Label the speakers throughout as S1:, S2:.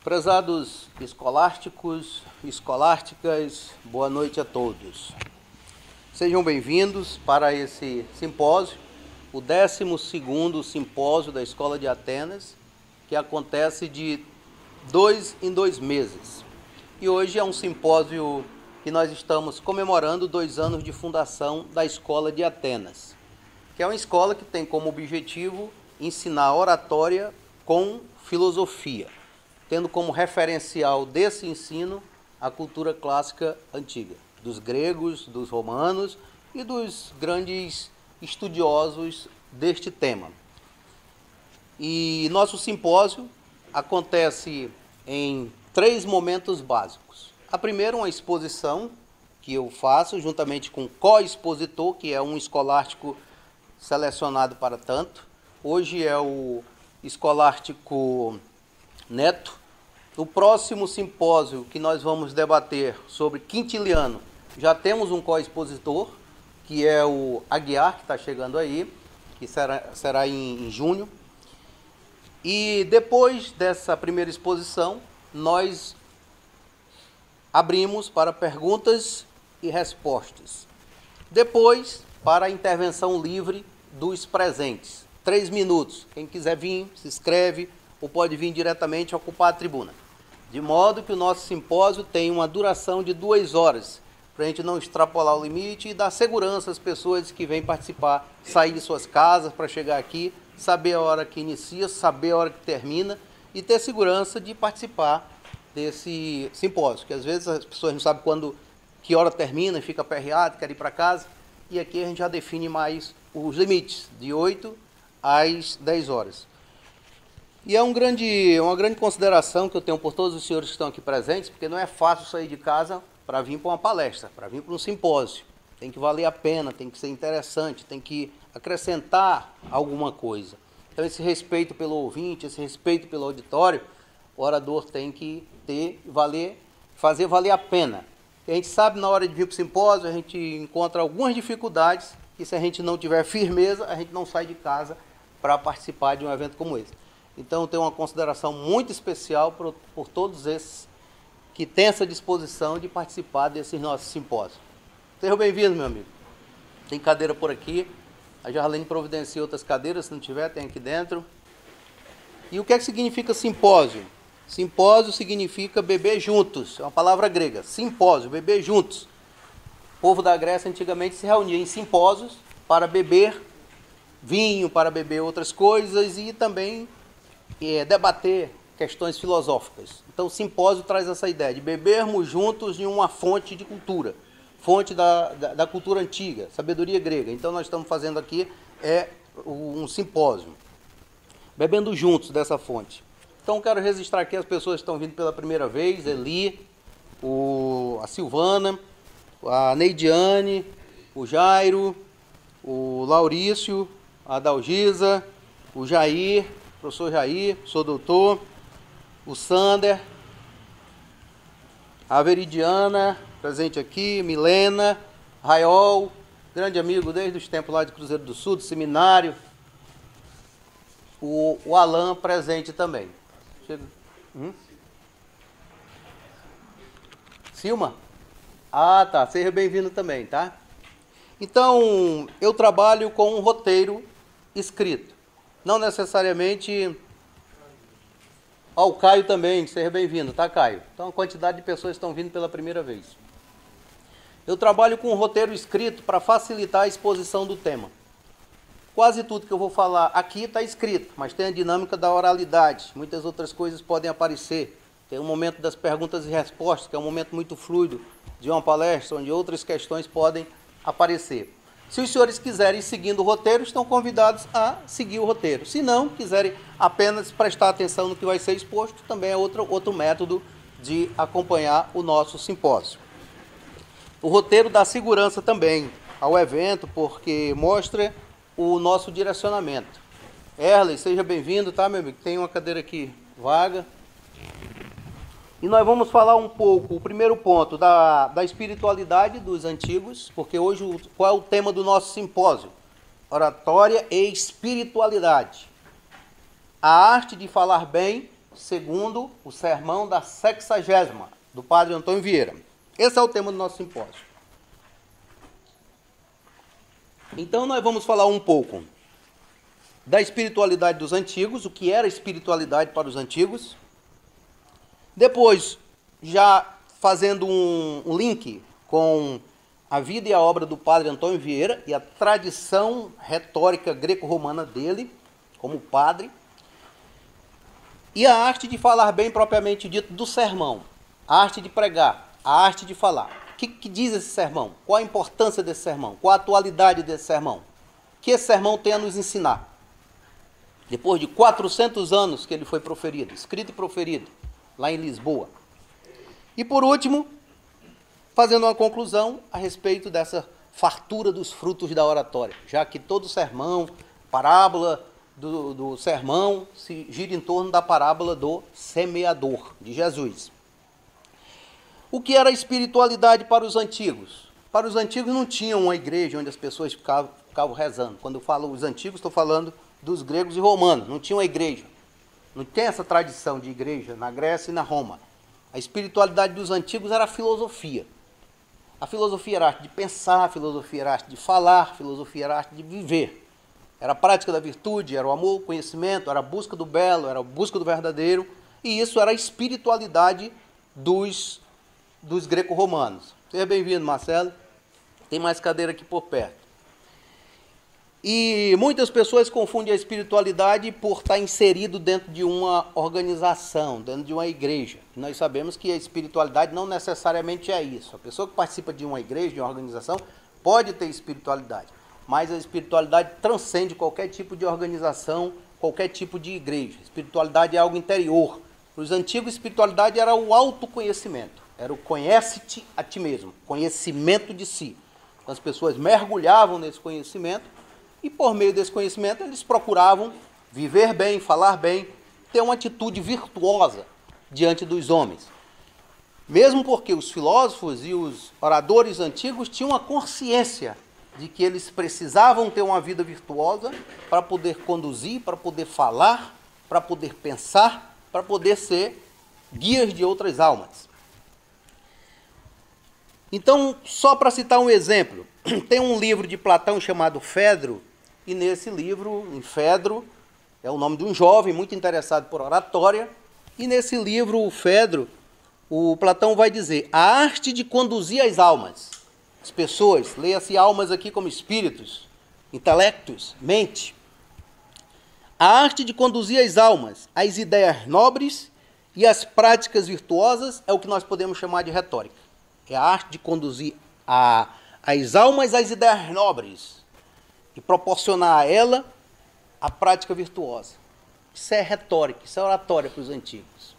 S1: Prezados escolásticos, escolásticas, boa noite a todos. Sejam bem-vindos para esse simpósio, o 12º simpósio da Escola de Atenas, que acontece de 2 em 2 meses. E hoje é um simpósio que nós estamos comemorando 2 anos de fundação da Escola de Atenas, que é uma escola que tem como objetivo ensinar oratória com filosofia, tendo como referencial desse ensino a cultura clássica antiga, dos gregos, dos romanos e dos grandes estudiosos deste tema. E nosso simpósio acontece em 3 momentos básicos. A primeira, uma exposição que eu faço juntamente com o co-expositor, que é um escolástico selecionado para tanto. Hoje é o escolástico Neto. No próximo simpósio que nós vamos debater sobre Quintiliano, já temos um co-expositor, que é o Aguiar, que está chegando aí, que será em junho. E depois dessa primeira exposição, nós abrimos para perguntas e respostas. Depois, para a intervenção livre dos presentes. 3 minutos. Quem quiser vir, se inscreve ou pode vir diretamente ocupar a tribuna. De modo que o nosso simpósio tem uma duração de 2 horas, para a gente não extrapolar o limite e dar segurança às pessoas que vêm participar, sair de suas casas para chegar aqui, saber a hora que inicia, saber a hora que termina e ter segurança de participar desse simpósio, que às vezes as pessoas não sabem que hora termina e fica aperreado, quer ir para casa, e aqui a gente já define mais os limites, de 8 às 10 horas. E é uma grande consideração que eu tenho por todos os senhores que estão aqui presentes, porque não é fácil sair de casa para vir para uma palestra, para vir para um simpósio. Tem que valer a pena, tem que ser interessante, tem que acrescentar alguma coisa. Então esse respeito pelo ouvinte, esse respeito pelo auditório, o orador tem que ter, fazer valer a pena. E a gente sabe, na hora de vir para o simpósio, a gente encontra algumas dificuldades, e se a gente não tiver firmeza, a gente não sai de casa para participar de um evento como esse. Então, eu tenho uma consideração muito especial por todos esses que têm essa disposição de participar desses nossos simpósios. Sejam bem-vindos, meu amigo. Tem cadeira por aqui. A Jarlene providencia outras cadeiras, se não tiver, tem aqui dentro. E o que é que significa simpósio? Simpósio significa beber juntos. É uma palavra grega. Simpósio, beber juntos. O povo da Grécia antigamente se reunia em simpósios para beber vinho, para beber outras coisas e também debater questões filosóficas. Então o simpósio traz essa ideia de bebermos juntos em uma fonte de cultura, fonte da cultura antiga, sabedoria grega. Então nós estamos fazendo aqui um simpósio, bebendo juntos dessa fonte. Então quero registrar aqui as pessoas que estão vindo pela primeira vez: Eli, a Silvana, a Neidiane, o Jairo, o Laurício, a Dalgisa, o Jair, professor Jair, sou doutor, o Sander, a Veridiana, presente aqui, Milena, Raiol, grande amigo desde os tempos lá de Cruzeiro do Sul, do seminário, o Alan, presente também. Chega. Silma? Ah, tá, seja bem-vindo também, tá? Então, eu trabalho com um roteiro escrito. Não necessariamente... o Caio também, seja bem-vindo, tá, Caio? Então, a quantidade de pessoas estão vindo pela primeira vez. Eu trabalho com um roteiro escrito para facilitar a exposição do tema. Quase tudo que eu vou falar aqui está escrito, mas tem a dinâmica da oralidade. Muitas outras coisas podem aparecer. Tem o momento das perguntas e respostas, que é um momento muito fluido de uma palestra, onde outras questões podem aparecer. Se os senhores quiserem seguindo o roteiro, estão convidados a seguir o roteiro. Se não, quiserem apenas prestar atenção no que vai ser exposto, também é outro método de acompanhar o nosso simpósio. O roteiro dá segurança também ao evento, porque mostra o nosso direcionamento. Erley, seja bem-vindo, tá, meu amigo? Tem uma cadeira aqui vaga. E nós vamos falar um pouco, o primeiro ponto, da espiritualidade dos antigos, porque hoje qual é o tema do nosso simpósio? Oratória e espiritualidade. A arte de falar bem segundo o sermão da 60ª, do padre Antônio Vieira. Esse é o tema do nosso simpósio. Então nós vamos falar um pouco da espiritualidade dos antigos, o que era espiritualidade para os antigos. Depois, já fazendo um link com a vida e a obra do padre Antônio Vieira e a tradição retórica greco-romana dele, como padre, e a arte de falar bem propriamente dito do sermão, a arte de pregar, a arte de falar. O que diz esse sermão? Qual a importância desse sermão? Qual a atualidade desse sermão? O que esse sermão tem a nos ensinar? Depois de 400 anos que ele foi proferido, escrito e proferido, lá em Lisboa. E por último, fazendo uma conclusão a respeito dessa fartura dos frutos da oratória, já que todo sermão, parábola do sermão, se gira em torno da parábola do semeador, de Jesus. O que era a espiritualidade para os antigos? Para os antigos não tinha uma igreja onde as pessoas ficavam rezando. Quando eu falo os antigos, estou falando dos gregos e romanos. Não tinha uma igreja. Não tem essa tradição de igreja na Grécia e na Roma. A espiritualidade dos antigos era a filosofia. A filosofia era a arte de pensar, a filosofia era a arte de falar, a filosofia era a arte de viver. Era a prática da virtude, era o amor, o conhecimento, era a busca do belo, era a busca do verdadeiro. E isso era a espiritualidade dos greco-romanos. Seja bem-vindo, Marcelo. Tem mais cadeira aqui por perto. E muitas pessoas confundem a espiritualidade por estar inserido dentro de uma organização, dentro de uma igreja. Nós sabemos que a espiritualidade não necessariamente é isso. A pessoa que participa de uma igreja, de uma organização, pode ter espiritualidade. Mas a espiritualidade transcende qualquer tipo de organização, qualquer tipo de igreja. A espiritualidade é algo interior. Para os antigos, espiritualidade era o autoconhecimento. Era o conhece-te a ti mesmo, conhecimento de si. Então, as pessoas mergulhavam nesse conhecimento e, por meio desse conhecimento, eles procuravam viver bem, falar bem, ter uma atitude virtuosa diante dos homens. Mesmo porque os filósofos e os oradores antigos tinham a consciência de que eles precisavam ter uma vida virtuosa para poder conduzir, para poder falar, para poder pensar, para poder ser guias de outras almas. Então, só para citar um exemplo, tem um livro de Platão chamado Fedro, e nesse livro, em Fedro, é o nome de um jovem muito interessado por oratória, e nesse livro, o Fedro, o Platão vai dizer, a arte de conduzir as almas, as pessoas, leia-se almas aqui como espíritos, intelectos, mente, a arte de conduzir as almas, as ideias nobres e as práticas virtuosas é o que nós podemos chamar de retórica. É a arte de conduzir as almas às ideias nobres e proporcionar a ela a prática virtuosa. Isso é retórica, isso é oratória para os antigos.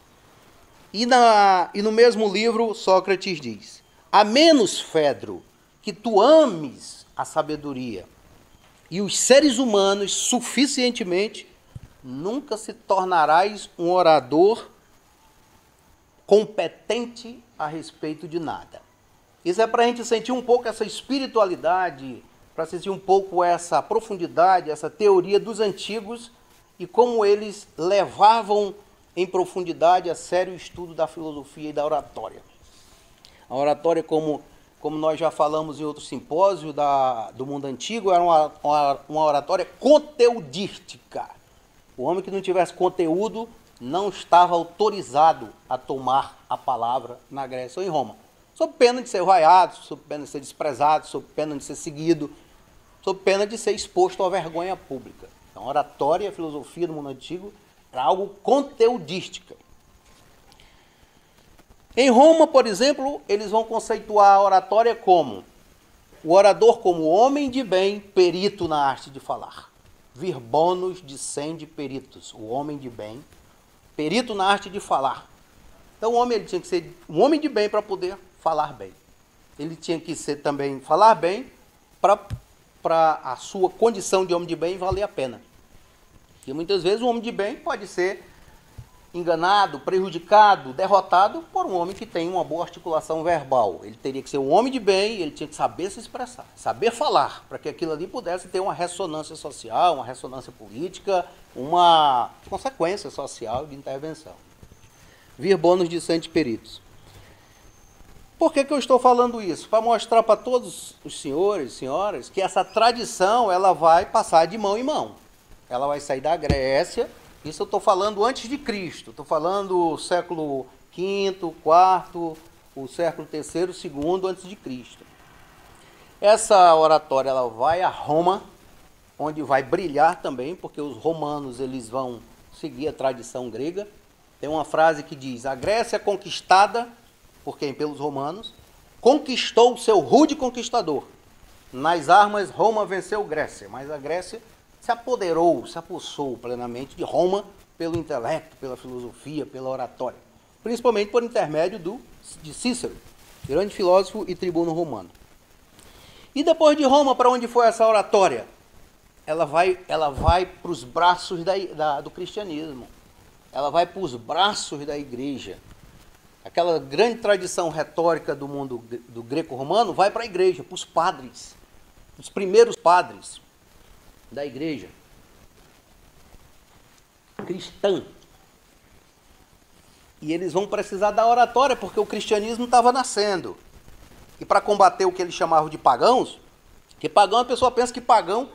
S1: E no mesmo livro, Sócrates diz, a menos, Fedro, que tu ames a sabedoria e os seres humanos suficientemente, nunca se tornarás um orador competente a respeito de nada. Isso é para a gente sentir um pouco essa espiritualidade, para sentir um pouco essa profundidade, essa teoria dos antigos e como eles levavam em profundidade a sério o estudo da filosofia e da oratória. A oratória, como nós já falamos em outro simpósio do mundo antigo, era uma oratória conteudística. O homem que não tivesse conteúdo não estava autorizado a tomar a palavra na Grécia ou em Roma. Sob pena de ser vaiado, sob pena de ser desprezado, sob pena de ser seguido, sob pena de ser exposto à vergonha pública. Então, a oratória e a filosofia do mundo antigo era algo conteudística. Em Roma, por exemplo, eles vão conceituar a oratória como o orador como homem de bem, perito na arte de falar. Vir bonus dicende peritus, o homem de bem, perito na arte de falar. Então o homem ele tinha que ser um homem de bem para poder falar bem. Ele tinha que ser também falar bem para a sua condição de homem de bem valer a pena. E muitas vezes o homem de bem pode ser enganado, prejudicado, derrotado por um homem que tem uma boa articulação verbal. Ele teria que ser um homem de bem, ele tinha que saber se expressar, saber falar, para que aquilo ali pudesse ter uma ressonância social, uma ressonância política, uma consequência social de intervenção. Vir bônus de Santi Peritos. Por que eu estou falando isso? Para mostrar para todos os senhores e senhoras que essa tradição ela vai passar de mão em mão. Ela vai sair da Grécia. Isso eu estou falando antes de Cristo, estou falando século V, IV, o século III, II antes de Cristo. Essa oratória ela vai a Roma, onde vai brilhar também, porque os romanos eles vão seguir a tradição grega. Tem uma frase que diz: a Grécia conquistada, por quem? Pelos romanos, conquistou o seu rude conquistador. Nas armas Roma venceu Grécia, mas a Grécia se apoderou, se apossou plenamente de Roma pelo intelecto, pela filosofia, pela oratória. Principalmente por intermédio de Cícero, grande filósofo e tribuno romano. E depois de Roma, para onde foi essa oratória? Ela vai para os braços do cristianismo. Ela vai para os braços da igreja. Aquela grande tradição retórica do mundo do greco-romano vai para a igreja, para os padres, os primeiros padres da igreja cristã. E eles vão precisar da oratória, porque o cristianismo estava nascendo. E para combater o que eles chamavam de pagãos, que pagão, a pessoa pensa que pagão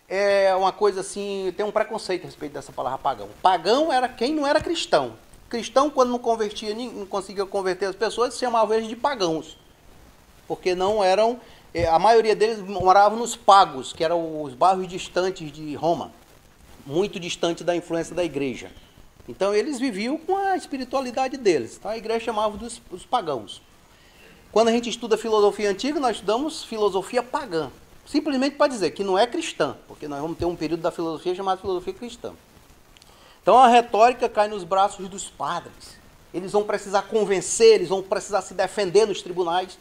S1: é uma coisa assim, tem um preconceito a respeito dessa palavra pagão. Pagão era quem não era cristão. Cristão, quando não convertia, não conseguia converter as pessoas, se chamavam eles de pagãos. Porque não eram... A maioria deles moravam nos pagos, que eram os bairros distantes de Roma, muito distante da influência da igreja. Então eles viviam com a espiritualidade deles. Tá? A igreja chamava os pagãos. Quando a gente estuda filosofia antiga, nós estudamos filosofia pagã. Simplesmente para dizer que não é cristã, porque nós vamos ter um período da filosofia chamado filosofia cristã. Então a retórica cai nos braços dos padres. Eles vão precisar convencer, eles vão precisar se defender nos tribunais,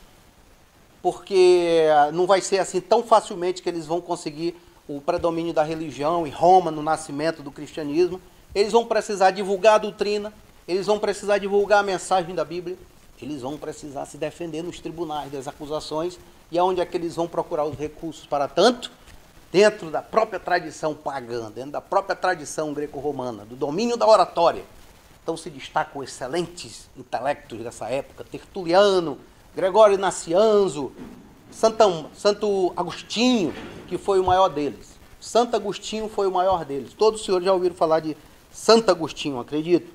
S1: porque não vai ser assim tão facilmente que eles vão conseguir o predomínio da religião em Roma, no nascimento do cristianismo. Eles vão precisar divulgar a doutrina, eles vão precisar divulgar a mensagem da Bíblia, eles vão precisar se defender nos tribunais das acusações, e aonde é que eles vão procurar os recursos para tanto? Dentro da própria tradição pagã, dentro da própria tradição greco-romana, do domínio da oratória. Então se destacam excelentes intelectos dessa época, Tertuliano, Gregório Nacianzo, Santo Agostinho, que foi o maior deles. Santo Agostinho foi o maior deles. Todos os senhores já ouviram falar de Santo Agostinho, acredito?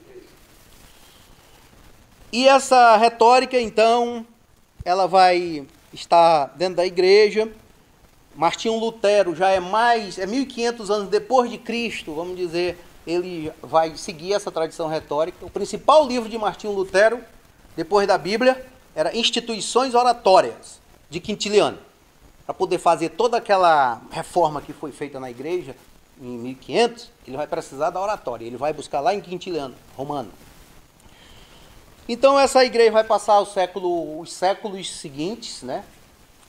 S1: E essa retórica, então, ela vai estar dentro da igreja. Martinho Lutero já é 1500 anos depois de Cristo, vamos dizer, ele vai seguir essa tradição retórica. O principal livro de Martinho Lutero, depois da Bíblia, era Instituições Oratórias, de Quintiliano. Para poder fazer toda aquela reforma que foi feita na igreja, em 1500, ele vai precisar da oratória. Ele vai buscar lá em Quintiliano, romano. Então essa igreja vai passar os séculos seguintes, né,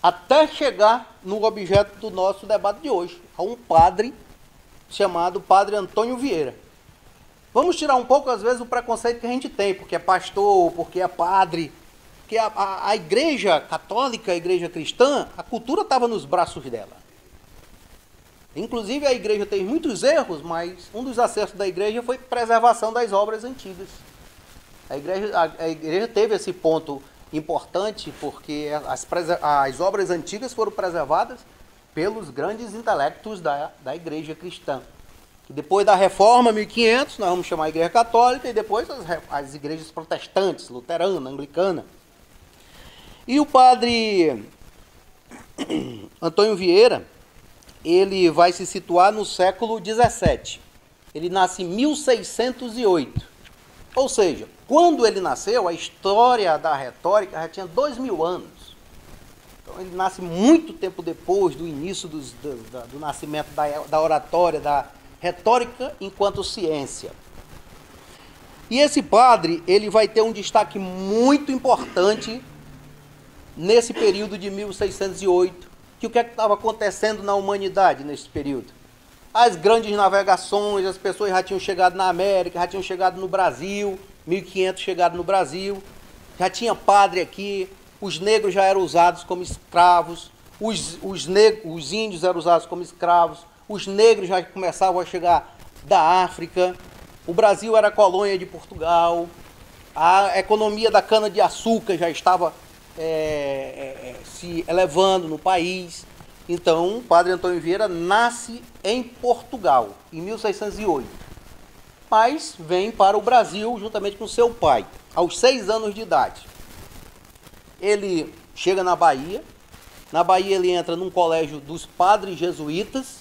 S1: até chegar no objeto do nosso debate de hoje, a um padre chamado Padre Antônio Vieira. Vamos tirar um pouco, às vezes, o preconceito que a gente tem, porque é pastor, porque é padre. Porque a igreja católica, a igreja cristã, a cultura estava nos braços dela. Inclusive a igreja tem muitos erros, mas um dos acertos da igreja foi preservação das obras antigas. A igreja teve esse ponto importante, porque as obras antigas foram preservadas pelos grandes intelectos da igreja cristã. E depois da reforma, 1500, nós vamos chamar a igreja católica, e depois as igrejas protestantes, luterana, anglicana. E o padre Antônio Vieira, ele vai se situar no século XVII. Ele nasce em 1608. Ou seja, quando ele nasceu, a história da retórica já tinha 2000 anos. Então ele nasce muito tempo depois do início do nascimento da oratória, da retórica enquanto ciência. E esse padre, ele vai ter um destaque muito importante nesse período de 1608, que o que é que estava acontecendo na humanidade nesse período? as grandes navegações, as pessoas já tinham chegado na América, já tinham chegado no Brasil, 1500 chegaram no Brasil, já tinha padre aqui, os negros já eram usados como escravos, os índios eram usados como escravos, os negros já começavam a chegar da África, o Brasil era colônia de Portugal, a economia da cana-de-açúcar já estava se elevando no país. Então, o Padre Antônio Vieira nasce em Portugal, em 1608, mas vem para o Brasil juntamente com seu pai, aos 6 anos de idade. Ele chega na Bahia ele entra num colégio dos padres jesuítas,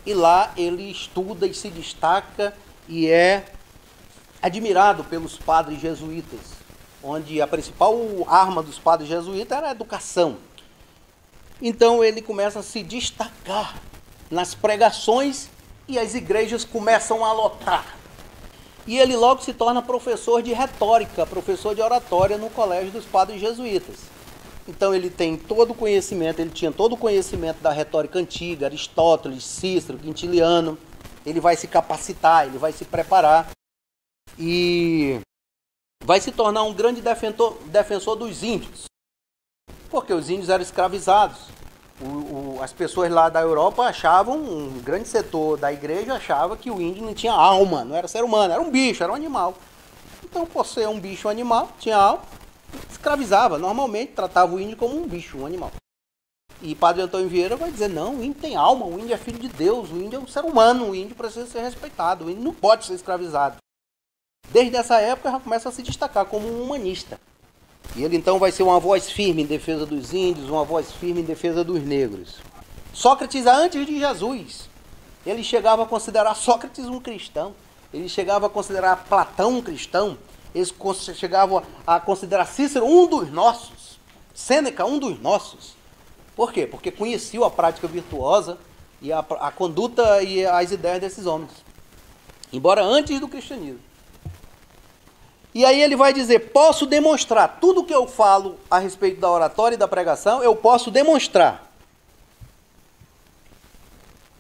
S1: e lá ele estuda e se destaca e é admirado pelos padres jesuítas, onde a principal arma dos padres jesuítas era a educação. Então ele começa a se destacar nas pregações e as igrejas começam a lotar. E ele logo se torna professor de retórica, professor de oratória no colégio dos padres jesuítas. Então ele tem todo o conhecimento, ele tinha todo o conhecimento da retórica antiga, Aristóteles, Cícero, Quintiliano. Ele vai se capacitar, ele vai se preparar e vai se tornar um grande defensor dos índios. Porque os índios eram escravizados. As pessoas lá da Europa achavam, um grande setor da igreja achava que o índio não tinha alma, não era ser humano, era um bicho, era um animal. Então, por ser um bicho, um animal, tinha alma, escravizava. Normalmente tratava o índio como um bicho, um animal. E Padre Antônio Vieira vai dizer, não, o índio tem alma, o índio é filho de Deus, o índio é um ser humano, o índio precisa ser respeitado, o índio não pode ser escravizado. Desde essa época já começa a se destacar como um humanista. E ele então vai ser uma voz firme em defesa dos índios, uma voz firme em defesa dos negros. Sócrates, antes de Jesus, ele chegava a considerar Sócrates um cristão, ele chegava a considerar Platão um cristão, eles chegavam a considerar Cícero um dos nossos, Sêneca um dos nossos. Por quê? Porque conheciam a prática virtuosa e a conduta e as ideias desses homens, embora antes do cristianismo. E aí ele vai dizer, posso demonstrar, tudo que eu falo a respeito da oratória e da pregação, eu posso demonstrar.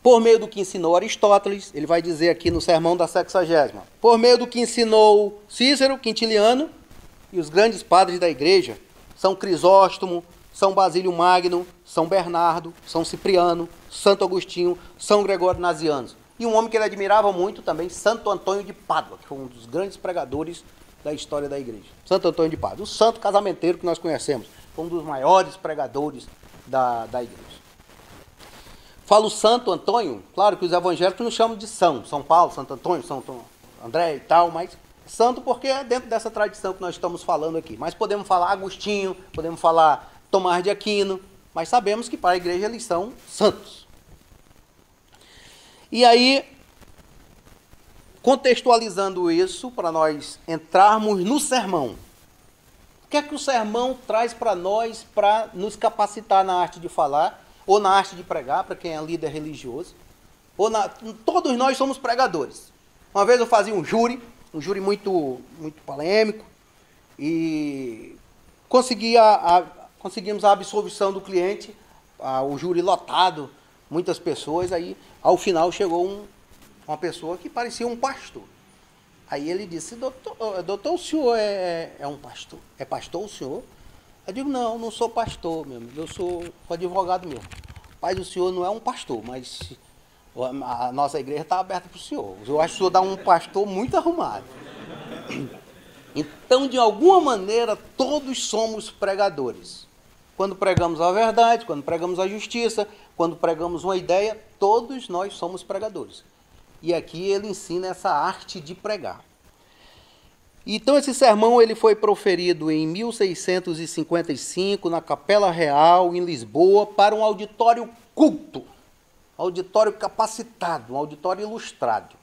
S1: Por meio do que ensinou Aristóteles, ele vai dizer aqui no Sermão da Sexagésima, por meio do que ensinou Cícero, Quintiliano e os grandes padres da igreja, São Crisóstomo, São Basílio Magno, São Bernardo, São Cipriano, Santo Agostinho, São Gregório Nazianzo. E um homem que ele admirava muito também, Santo Antônio de Pádua, que foi um dos grandes pregadores da história da igreja. Santo Antônio de Pádua, o santo casamenteiro que nós conhecemos, foi um dos maiores pregadores da igreja. Falo Santo Antônio, claro que os evangélicos não chamam de São Paulo, Santo Antônio, São André e tal, mas santo porque é dentro dessa tradição que nós estamos falando aqui. Mas podemos falar Agostinho, podemos falar Tomás de Aquino, mas sabemos que para a igreja eles são santos. E aí, contextualizando isso, para nós entrarmos no sermão. O que é que o sermão traz para nós para nos capacitar na arte de falar, ou na arte de pregar, para quem é líder religioso? Todos nós somos pregadores. Uma vez eu fazia um júri muito polêmico, e conseguimos a absolvição do cliente, o júri lotado, muitas pessoas, aí ao final chegou uma pessoa que parecia um pastor. Aí ele disse, doutor, o senhor é um pastor? É pastor o senhor? Eu digo, não sou pastor mesmo, eu sou advogado mesmo. Mas o senhor não é um pastor, mas a nossa igreja está aberta para o senhor. Eu acho que o senhor dá um pastor muito arrumado. Então, de alguma maneira, todos somos pregadores. Quando pregamos a verdade, quando pregamos a justiça, quando pregamos uma ideia, todos nós somos pregadores. E aqui ele ensina essa arte de pregar. Então esse sermão ele foi proferido em 1655 na Capela Real, em Lisboa, para um auditório culto, auditório capacitado, um auditório ilustrado.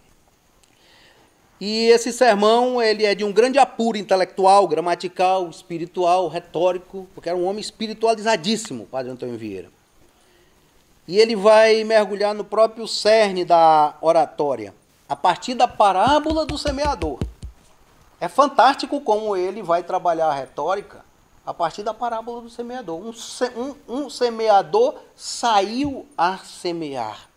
S1: E esse sermão ele é de um grande apuro intelectual, gramatical, espiritual, retórico, porque era um homem espiritualizadíssimo, Padre Antônio Vieira. E ele vai mergulhar no próprio cerne da oratória, a partir da parábola do semeador. É fantástico como ele vai trabalhar a retórica a partir da parábola do semeador. Um semeador saiu a semear.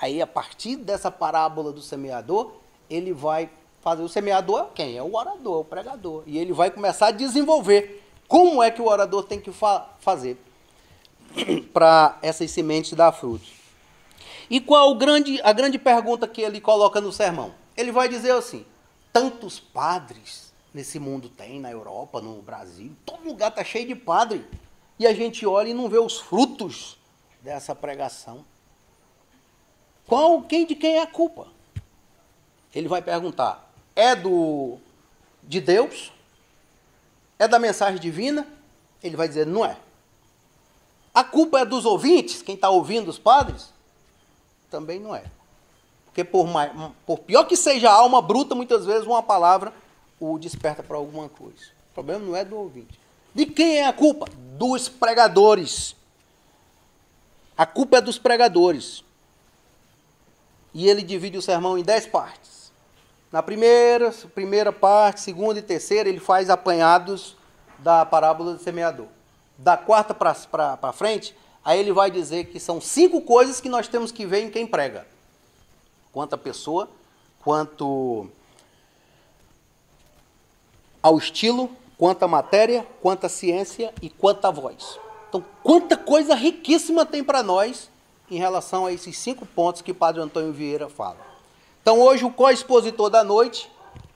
S1: Aí, a partir dessa parábola do semeador, ele vai fazer... O semeador é quem? É o orador, o pregador. E ele vai começar a desenvolver como é que o orador tem que fazer para essas sementes dar frutos. E qual a grande pergunta que ele coloca no sermão? Ele vai dizer assim: tantos padres nesse mundo tem, na Europa, no Brasil, todo lugar está cheio de padre. E a gente olha e não vê os frutos dessa pregação. De quem é a culpa? Ele vai perguntar: é de Deus? É da mensagem divina? Ele vai dizer: não é. A culpa é dos ouvintes, quem está ouvindo os padres? Também não é. Porque por pior que seja a alma bruta, muitas vezes uma palavra o desperta para alguma coisa. O problema não é do ouvinte. De quem é a culpa? Dos pregadores. A culpa é dos pregadores. E ele divide o sermão em 10 partes. Na primeira parte, segunda e terceira, ele faz apanhados da parábola do semeador. Da quarta para frente, aí ele vai dizer que são 5 coisas que nós temos que ver em quem prega. Quanto à pessoa, quanto ao estilo, quanto à matéria, quanto à ciência e quanto à voz. Então, quanta coisa riquíssima tem para nós em relação a esses 5 pontos que o Padre Antônio Vieira fala. Então, hoje, o co-expositor da noite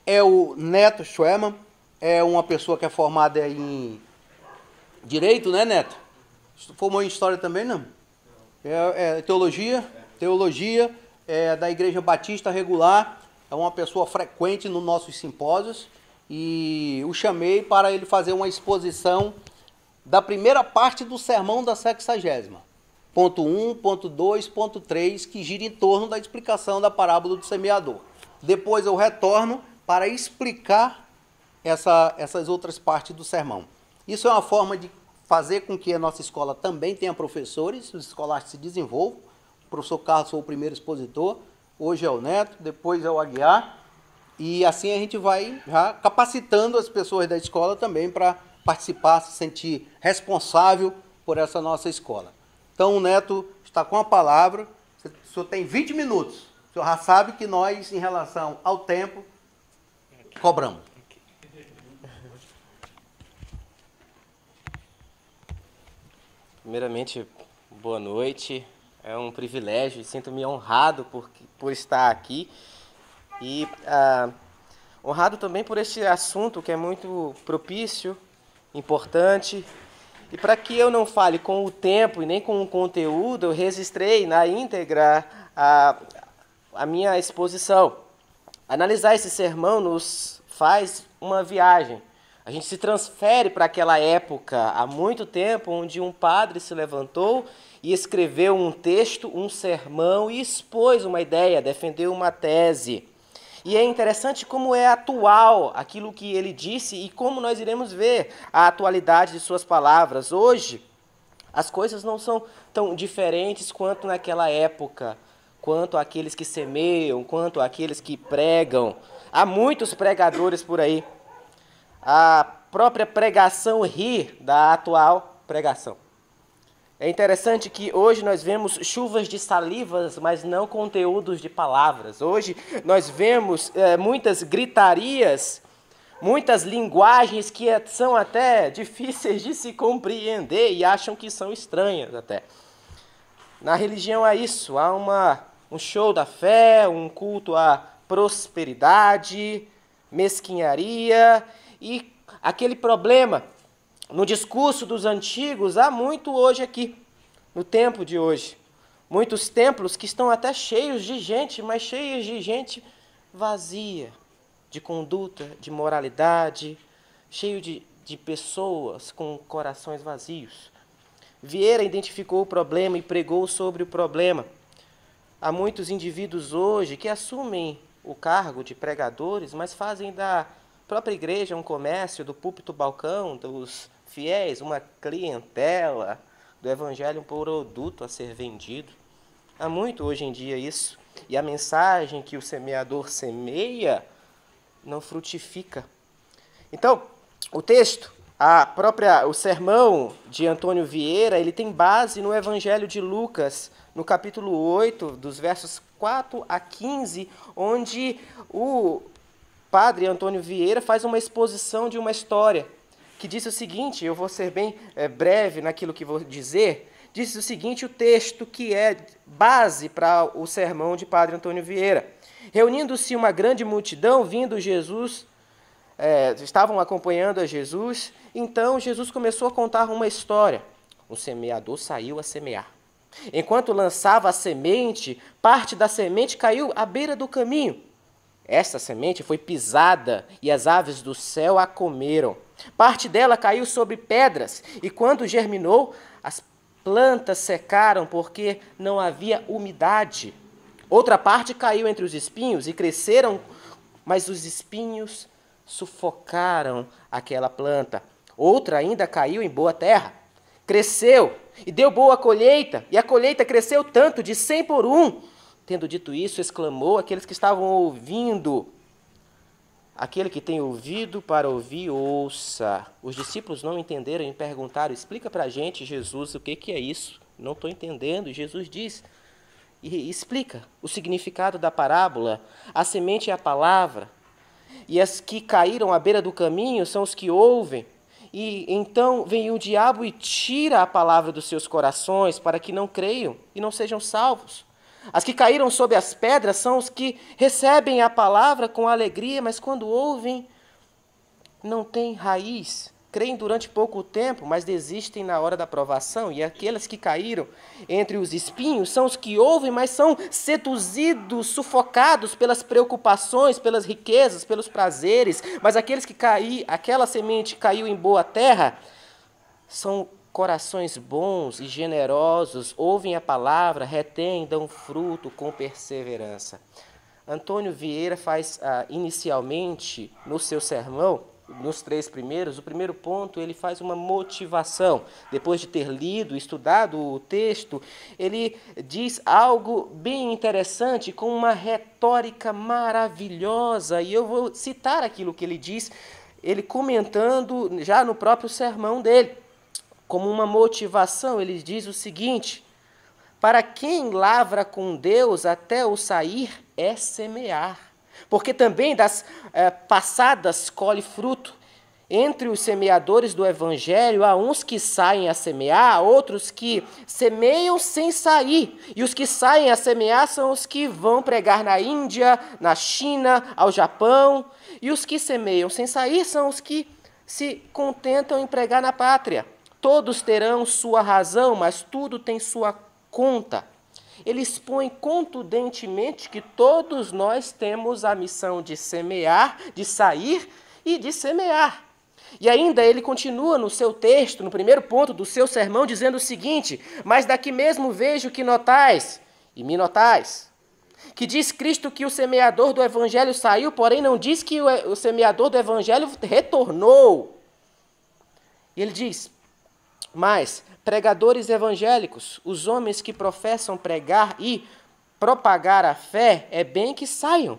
S1: é o Neto Schwerman, é uma pessoa que é formada em Direito, né, Neto? Formou em História também, não? Teologia, é da Igreja Batista Regular, é uma pessoa frequente nos nossos simpósios, e o chamei para ele fazer uma exposição da primeira parte do sermão da 60ª. Ponto 1, ponto 2, ponto 3, que gira em torno da explicação da parábola do semeador. Depois eu retorno para explicar essas outras partes do sermão. Isso é uma forma de fazer com que a nossa escola também tenha professores, os escolares se desenvolvam. O professor Carlos foi o primeiro expositor, hoje é o Neto, depois é o Aguiar, e assim a gente vai já capacitando as pessoas da escola também para participar, se sentir responsável por essa nossa escola. Então o Neto está com a palavra, o senhor tem 20 minutos, o senhor já sabe que nós, em relação ao tempo, cobramos.
S2: Primeiramente, boa noite. É um privilégio, sinto-me honrado por estar aqui e honrado também por este assunto que é muito propício, importante. E para que eu não fale com o tempo e nem com o conteúdo, eu registrei na íntegra a minha exposição. Analisar esse sermão nos faz uma viagem. A gente se transfere para aquela época, há muito tempo, onde um padre se levantou e escreveu um texto, um sermão e expôs uma ideia, defendeu uma tese. E é interessante como é atual aquilo que ele disse e como nós iremos ver a atualidade de suas palavras. Hoje, as coisas não são tão diferentes quanto naquela época, quanto aqueles que semeiam, quanto aqueles que pregam. Há muitos pregadores por aí. A própria pregação ri da atual pregação. É interessante que hoje nós vemos chuvas de salivas, mas não conteúdos de palavras. Hoje nós vemos muitas gritarias, muitas linguagens que são até difíceis de se compreender e acham que são estranhas até. Na religião há isso, há um show da fé, um culto à prosperidade, mesquinharia e aquele problema. No discurso dos antigos, há muito hoje aqui, no tempo de hoje. Muitos templos que estão até cheios de gente, mas cheios de gente vazia, de conduta, de moralidade, cheio de pessoas com corações vazios. Vieira identificou o problema e pregou sobre o problema. Há muitos indivíduos hoje que assumem o cargo de pregadores, mas fazem da própria igreja um comércio, do púlpito balcão, dos fiéis, uma clientela, do evangelho um produto a ser vendido. Há muito hoje em dia isso. E a mensagem que o semeador semeia não frutifica. Então, o texto O sermão de Antônio Vieira, ele tem base no Evangelho de Lucas, no capítulo 8, dos versos 4 a 15, onde o padre Antônio Vieira faz uma exposição de uma história, que diz o seguinte, eu vou ser bem breve naquilo que vou dizer, diz o seguinte, o texto que é base para o sermão de padre Antônio Vieira. Reunindo-se uma grande multidão, vindo Jesus, estavam acompanhando a Jesus, então Jesus começou a contar uma história. Um semeador saiu a semear. Enquanto lançava a semente, parte da semente caiu à beira do caminho. Essa semente foi pisada e as aves do céu a comeram. Parte dela caiu sobre pedras e quando germinou, as plantas secaram porque não havia umidade. Outra parte caiu entre os espinhos e cresceram, mas os espinhos sufocaram aquela planta. Outra ainda caiu em boa terra, cresceu e deu boa colheita, e a colheita cresceu tanto, de 100 por 1. Tendo dito isso, exclamou aqueles que estavam ouvindo. Aquele que tem ouvido para ouvir, ouça. Os discípulos não entenderam e perguntaram, explica para a gente, Jesus, o que é isso? Não estou entendendo. Jesus diz, e explica o significado da parábola. A semente é a palavra, e as que caíram à beira do caminho são os que ouvem. E então vem o diabo e tira a palavra dos seus corações para que não creiam e não sejam salvos. As que caíram sob as pedras são os que recebem a palavra com alegria, mas quando ouvem, não têm raiz. Creem durante pouco tempo, mas desistem na hora da provação. E aqueles que caíram entre os espinhos são os que ouvem, mas são seduzidos, sufocados pelas preocupações, pelas riquezas, pelos prazeres. Mas aqueles que aquela semente caiu em boa terra, são corações bons e generosos, ouvem a palavra, retêm, dão fruto com perseverança. Antônio Vieira faz inicialmente no seu sermão, nos 3 primeiros, o primeiro ponto, ele faz uma motivação. Depois de ter lido, estudado o texto, ele diz algo bem interessante, com uma retórica maravilhosa, e eu vou citar aquilo que ele diz, ele comentando já no próprio sermão dele. Como uma motivação, ele diz o seguinte, para quem lavra com Deus até o sair é semear, porque também das passadas colhe fruto. Entre os semeadores do Evangelho, há uns que saem a semear, há outros que semeiam sem sair. E os que saem a semear são os que vão pregar na Índia, na China, ao Japão. E os que semeiam sem sair são os que se contentam em pregar na pátria. Todos terão sua razão, mas tudo tem sua conta. Ele expõe contundentemente que todos nós temos a missão de semear, de sair e de semear. E ainda ele continua no seu texto, no primeiro ponto do seu sermão, dizendo o seguinte, mas daqui mesmo vejo que notais, e me notais, que diz Cristo que o semeador do Evangelho saiu, porém não diz que o semeador do Evangelho retornou. E ele diz, mas pregadores evangélicos, os homens que professam pregar e propagar a fé, é bem que saiam,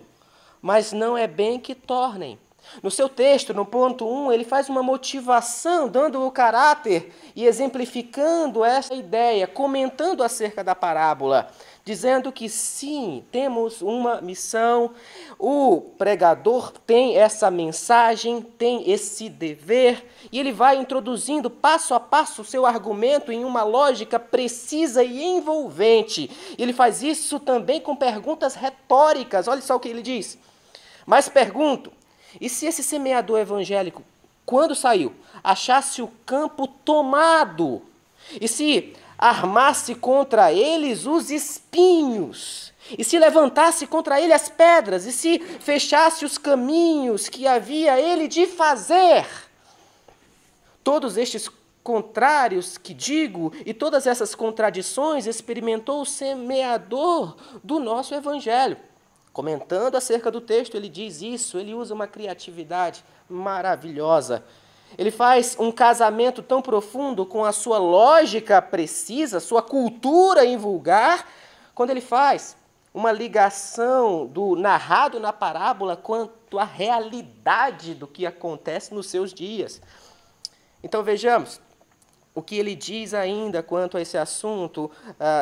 S2: mas não é bem que tornem. No seu texto, no ponto 1, ele faz uma motivação, dando o caráter e exemplificando essa ideia, comentando acerca da parábola, dizendo que sim, temos uma missão, o pregador tem essa mensagem, tem esse dever, e ele vai introduzindo passo a passo o seu argumento em uma lógica precisa e envolvente. Ele faz isso também com perguntas retóricas, olha só o que ele diz. Mas pergunto, e se esse semeador evangélico, quando saiu, achasse o campo tomado, e se armasse contra eles os espinhos, e se levantasse contra ele as pedras, e se fechasse os caminhos que havia ele de fazer? Todos estes contrários que digo, e todas essas contradições experimentou o semeador do nosso evangelho. Comentando acerca do texto, ele diz isso, ele usa uma criatividade maravilhosa. Ele faz um casamento tão profundo com a sua lógica precisa, sua cultura invulgar, quando ele faz uma ligação do narrado na parábola quanto à realidade do que acontece nos seus dias. Então vejamos o que ele diz ainda quanto a esse assunto,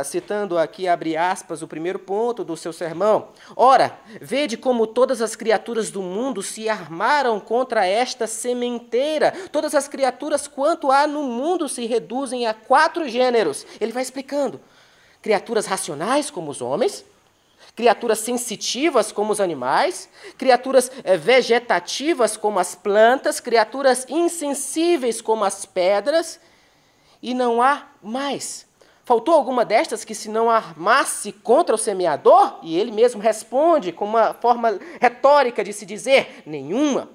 S2: citando aqui, abre aspas, o primeiro ponto do seu sermão. Ora, vede como todas as criaturas do mundo se armaram contra esta sementeira. Todas as criaturas quanto há no mundo se reduzem a 4 gêneros. Ele vai explicando. Criaturas racionais, como os homens, criaturas sensitivas, como os animais, criaturas vegetativas, como as plantas, criaturas insensíveis, como as pedras, e não há mais. Faltou alguma destas que se não armasse contra o semeador? E ele mesmo responde com uma forma retórica de se dizer, nenhuma.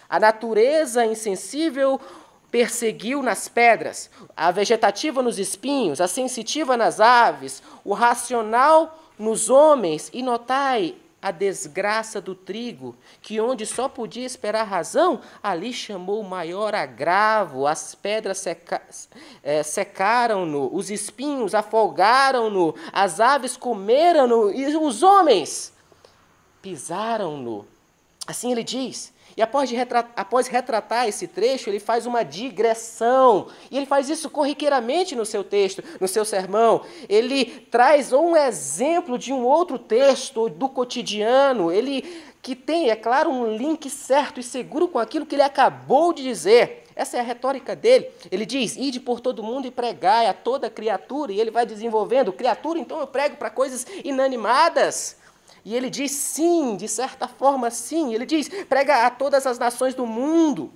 S2: A natureza insensível perseguiu nas pedras, a vegetativa nos espinhos, a sensitiva nas aves, o racional nos homens, e notai a desgraça do trigo, que onde só podia esperar razão, ali chamou maior agravo, as pedras secaram-no, os espinhos afogaram-no, as aves comeram-no, e os homens pisaram-no. Assim ele diz. E após retratar esse trecho, ele faz uma digressão. E ele faz isso corriqueiramente no seu texto, no seu sermão. Ele traz um exemplo de um outro texto do cotidiano. Ele que tem, é claro, um link certo e seguro com aquilo que ele acabou de dizer. Essa é a retórica dele. Ele diz, ide por todo mundo e pregai a toda criatura. E ele vai desenvolvendo. Criatura, então eu prego para coisas inanimadas. E ele diz sim, de certa forma sim. Ele diz, prega a todas as nações do mundo.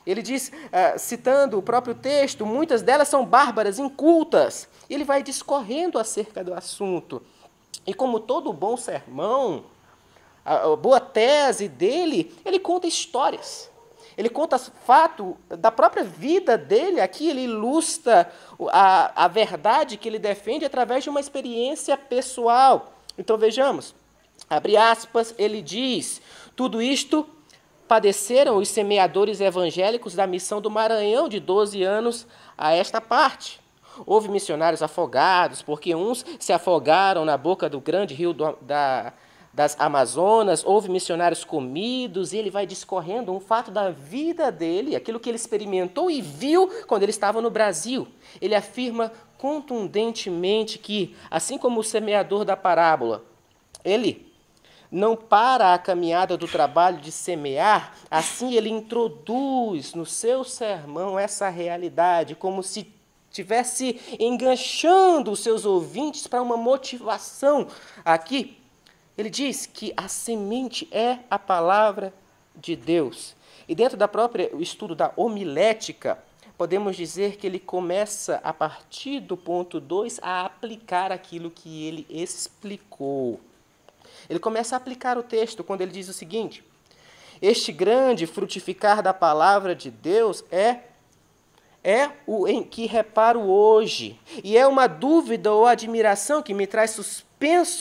S2: Ele diz, citando o próprio texto, muitas delas são bárbaras, incultas. Ele vai discorrendo acerca do assunto. E como todo bom sermão, a boa tese dele, ele conta histórias. Ele conta fato da própria vida dele. Aqui ele ilustra a verdade que ele defende através de uma experiência pessoal. Então vejamos. Abre aspas, ele diz, tudo isto padeceram os semeadores evangélicos da missão do Maranhão de 12 anos a esta parte. Houve missionários afogados, porque uns se afogaram na boca do grande rio das Amazonas, houve missionários comidos, e ele vai discorrendo um fato da vida dele, aquilo que ele experimentou e viu quando ele estava no Brasil. Ele afirma contundentemente que, assim como o semeador da parábola, ele não para a caminhada do trabalho de semear, assim ele introduz no seu sermão essa realidade, como se estivesse enganchando os seus ouvintes para uma motivação. Aqui, ele diz que a semente é a palavra de Deus. E dentro da própria estudo da homilética, podemos dizer que ele começa, a partir do ponto 2, a aplicar aquilo que ele explicou. Ele começa a aplicar o texto quando ele diz o seguinte, este grande frutificar da palavra de Deus é o em que reparo hoje, e é uma dúvida ou admiração que me traz suspenso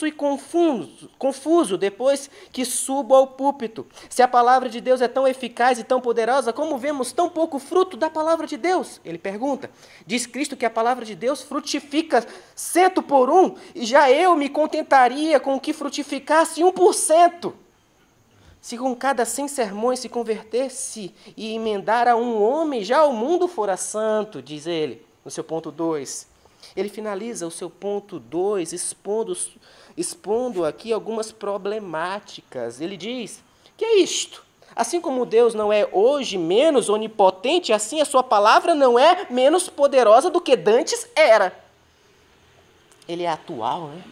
S2: e confuso depois que subo ao púlpito. Se a palavra de Deus é tão eficaz e tão poderosa, como vemos tão pouco fruto da palavra de Deus? Ele pergunta. Diz Cristo que a palavra de Deus frutifica 100 por 1, e já eu me contentaria com o que frutificasse 1%. Se com cada 100 sermões se convertesse e emendar a um homem, já o mundo fora santo, diz ele, no seu ponto 2. Ele finaliza o seu ponto 2, expondo aqui algumas problemáticas. Ele diz, que é isto? Assim como Deus não é hoje menos onipotente, assim a sua palavra não é menos poderosa do que dantes era. Ele é atual, né?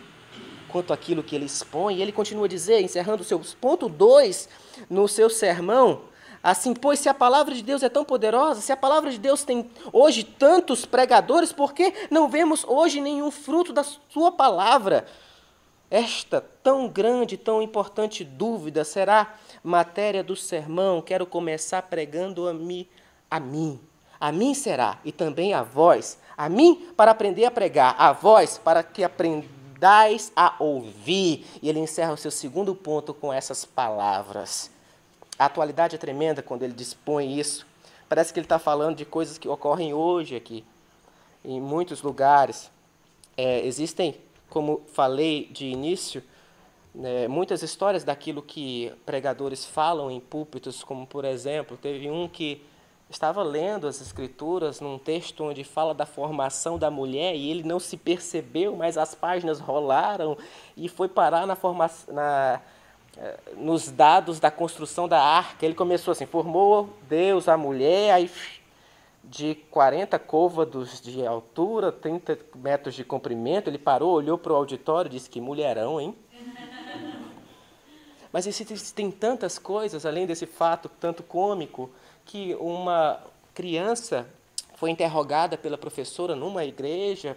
S2: Quanto àquilo que ele expõe, e ele continua a dizer, encerrando o seu ponto 2 no seu sermão, assim, pois se a palavra de Deus é tão poderosa, se a palavra de Deus tem hoje tantos pregadores, por que não vemos hoje nenhum fruto da sua palavra? Esta tão grande, tão importante dúvida será matéria do sermão. Quero começar pregando a mim. A mim será, e também a vós. A mim para aprender a pregar, a vós para que aprendais a ouvir. E ele encerra o seu segundo ponto com essas palavras. A atualidade é tremenda quando ele dispõe isso. Parece que ele está falando de coisas que ocorrem hoje aqui, em muitos lugares. Existem, como falei de início, muitas histórias daquilo que pregadores falam em púlpitos, como, por exemplo, teve um que estava lendo as Escrituras num texto onde fala da formação da mulher e ele não se percebeu, mas as páginas rolaram e foi parar nos dados da construção da arca. Ele começou assim, formou Deus a mulher, aí de 40 côvados de altura, 30 metros de comprimento, ele parou, olhou para o auditório e disse, que mulherão, hein? Mas existem tantas coisas, além desse fato tanto cômico, que uma criança foi interrogada pela professora numa igreja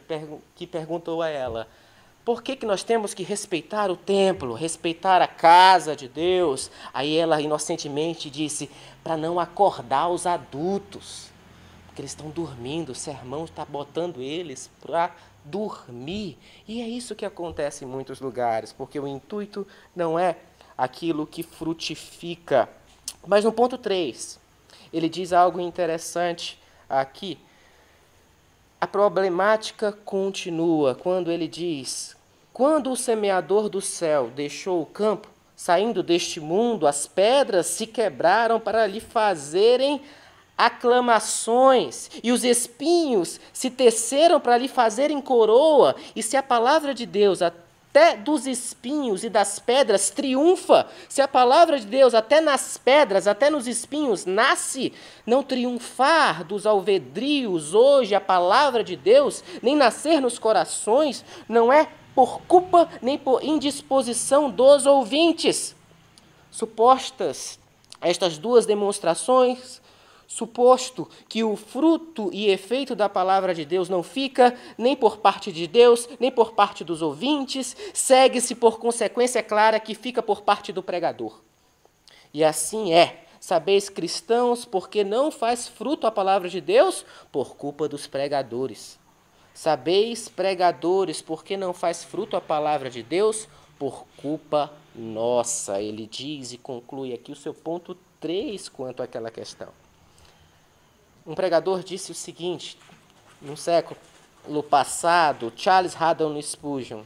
S2: que perguntou a ela, por que nós temos que respeitar o templo, respeitar a casa de Deus? Aí ela inocentemente disse, para não acordar os adultos, porque eles estão dormindo, o sermão está botando eles para dormir. E é isso que acontece em muitos lugares, porque o intuito não é aquilo que frutifica. Mas no ponto 3, ele diz algo interessante aqui. A problemática continua quando ele diz, quando o semeador do céu deixou o campo, saindo deste mundo, as pedras se quebraram para lhe fazerem aclamações, e os espinhos se teceram para lhe fazerem coroa, e se a palavra de Deus até dos espinhos e das pedras triunfa, se a palavra de Deus até nas pedras, até nos espinhos nasce, não triunfar dos alvedrios hoje a palavra de Deus, nem nascer nos corações, não é por culpa nem por indisposição dos ouvintes. Supostas estas duas demonstrações, suposto que o fruto e efeito da palavra de Deus não fica nem por parte de Deus, nem por parte dos ouvintes, segue-se por consequência clara que fica por parte do pregador. E assim é. Sabeis, cristãos, porque não faz fruto a palavra de Deus? Por culpa dos pregadores. Sabeis, pregadores, porque não faz fruto a palavra de Deus? Por culpa nossa. Ele diz e conclui aqui o seu ponto 3 quanto àquela questão. Um pregador disse o seguinte, no século passado, Charles Haddon Spurgeon,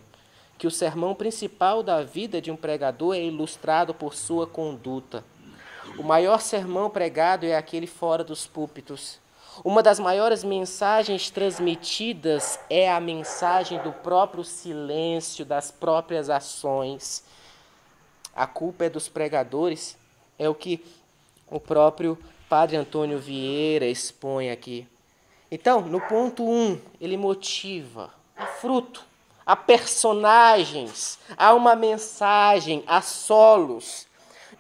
S2: que o sermão principal da vida de um pregador é ilustrado por sua conduta. O maior sermão pregado é aquele fora dos púlpitos. Uma das maiores mensagens transmitidas é a mensagem do próprio silêncio, das próprias ações. A culpa é dos pregadores, é o que o próprio Padre Antônio Vieira expõe aqui. Então, no ponto 1, ele motiva a fruto, a personagens, a uma mensagem, a solos.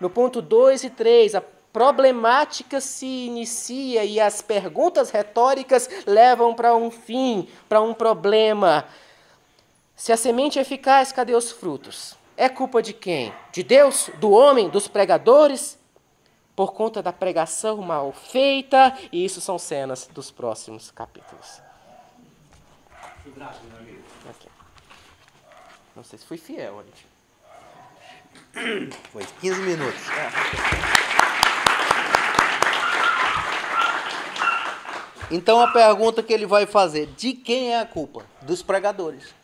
S2: No ponto 2 e 3, a problemática se inicia e as perguntas retóricas levam para um fim, para um problema. Se a semente é eficaz, cadê os frutos? É culpa de quem? De Deus? Do homem? Dos pregadores? Por conta da pregação mal feita, e isso são cenas dos próximos capítulos. Aqui. Não sei se fui fiel.
S1: Foi 15 minutos. Então a pergunta que ele vai fazer, de quem é a culpa? Dos pregadores.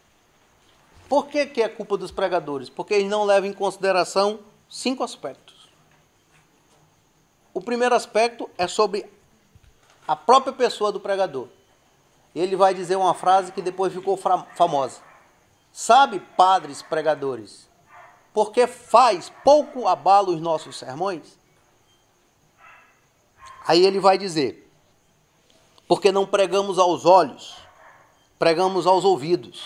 S1: Por que é culpa dos pregadores? Porque eles não levam em consideração 5 aspectos. O primeiro aspecto é sobre a própria pessoa do pregador. Ele vai dizer uma frase que depois ficou famosa. Sabe, padres pregadores, por que faz pouco abalo os nossos sermões? Aí ele vai dizer, porque não pregamos aos olhos, pregamos aos ouvidos.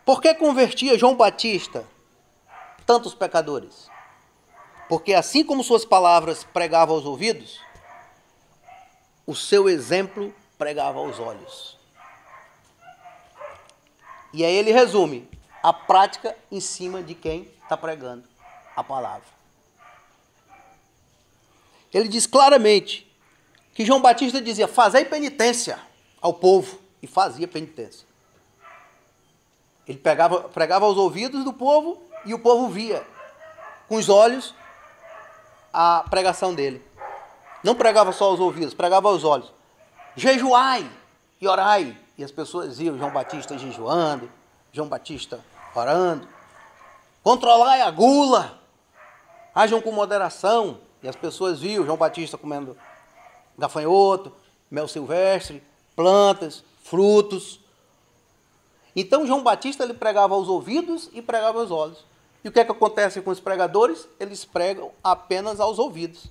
S1: Por que convertia João Batista tantos pecadores? Porque assim como suas palavras pregavam aos ouvidos, o seu exemplo pregava aos olhos. E aí ele resume a prática em cima de quem está pregando a palavra. Ele diz claramente que João Batista dizia, fazei penitência ao povo, e fazia penitência. Ele pregava aos ouvidos do povo, e o povo via com os olhos a pregação dele. Não pregava só aos ouvidos, pregava aos olhos. Jejuai e orai. E as pessoas viam João Batista jejuando, João Batista orando. Controlai a gula. Hajam com moderação. E as pessoas viam João Batista comendo gafanhoto, mel silvestre, plantas, frutos. Então João Batista ele pregava aos ouvidos e pregava aos olhos. E o que é que acontece com os pregadores? Eles pregam apenas aos ouvidos.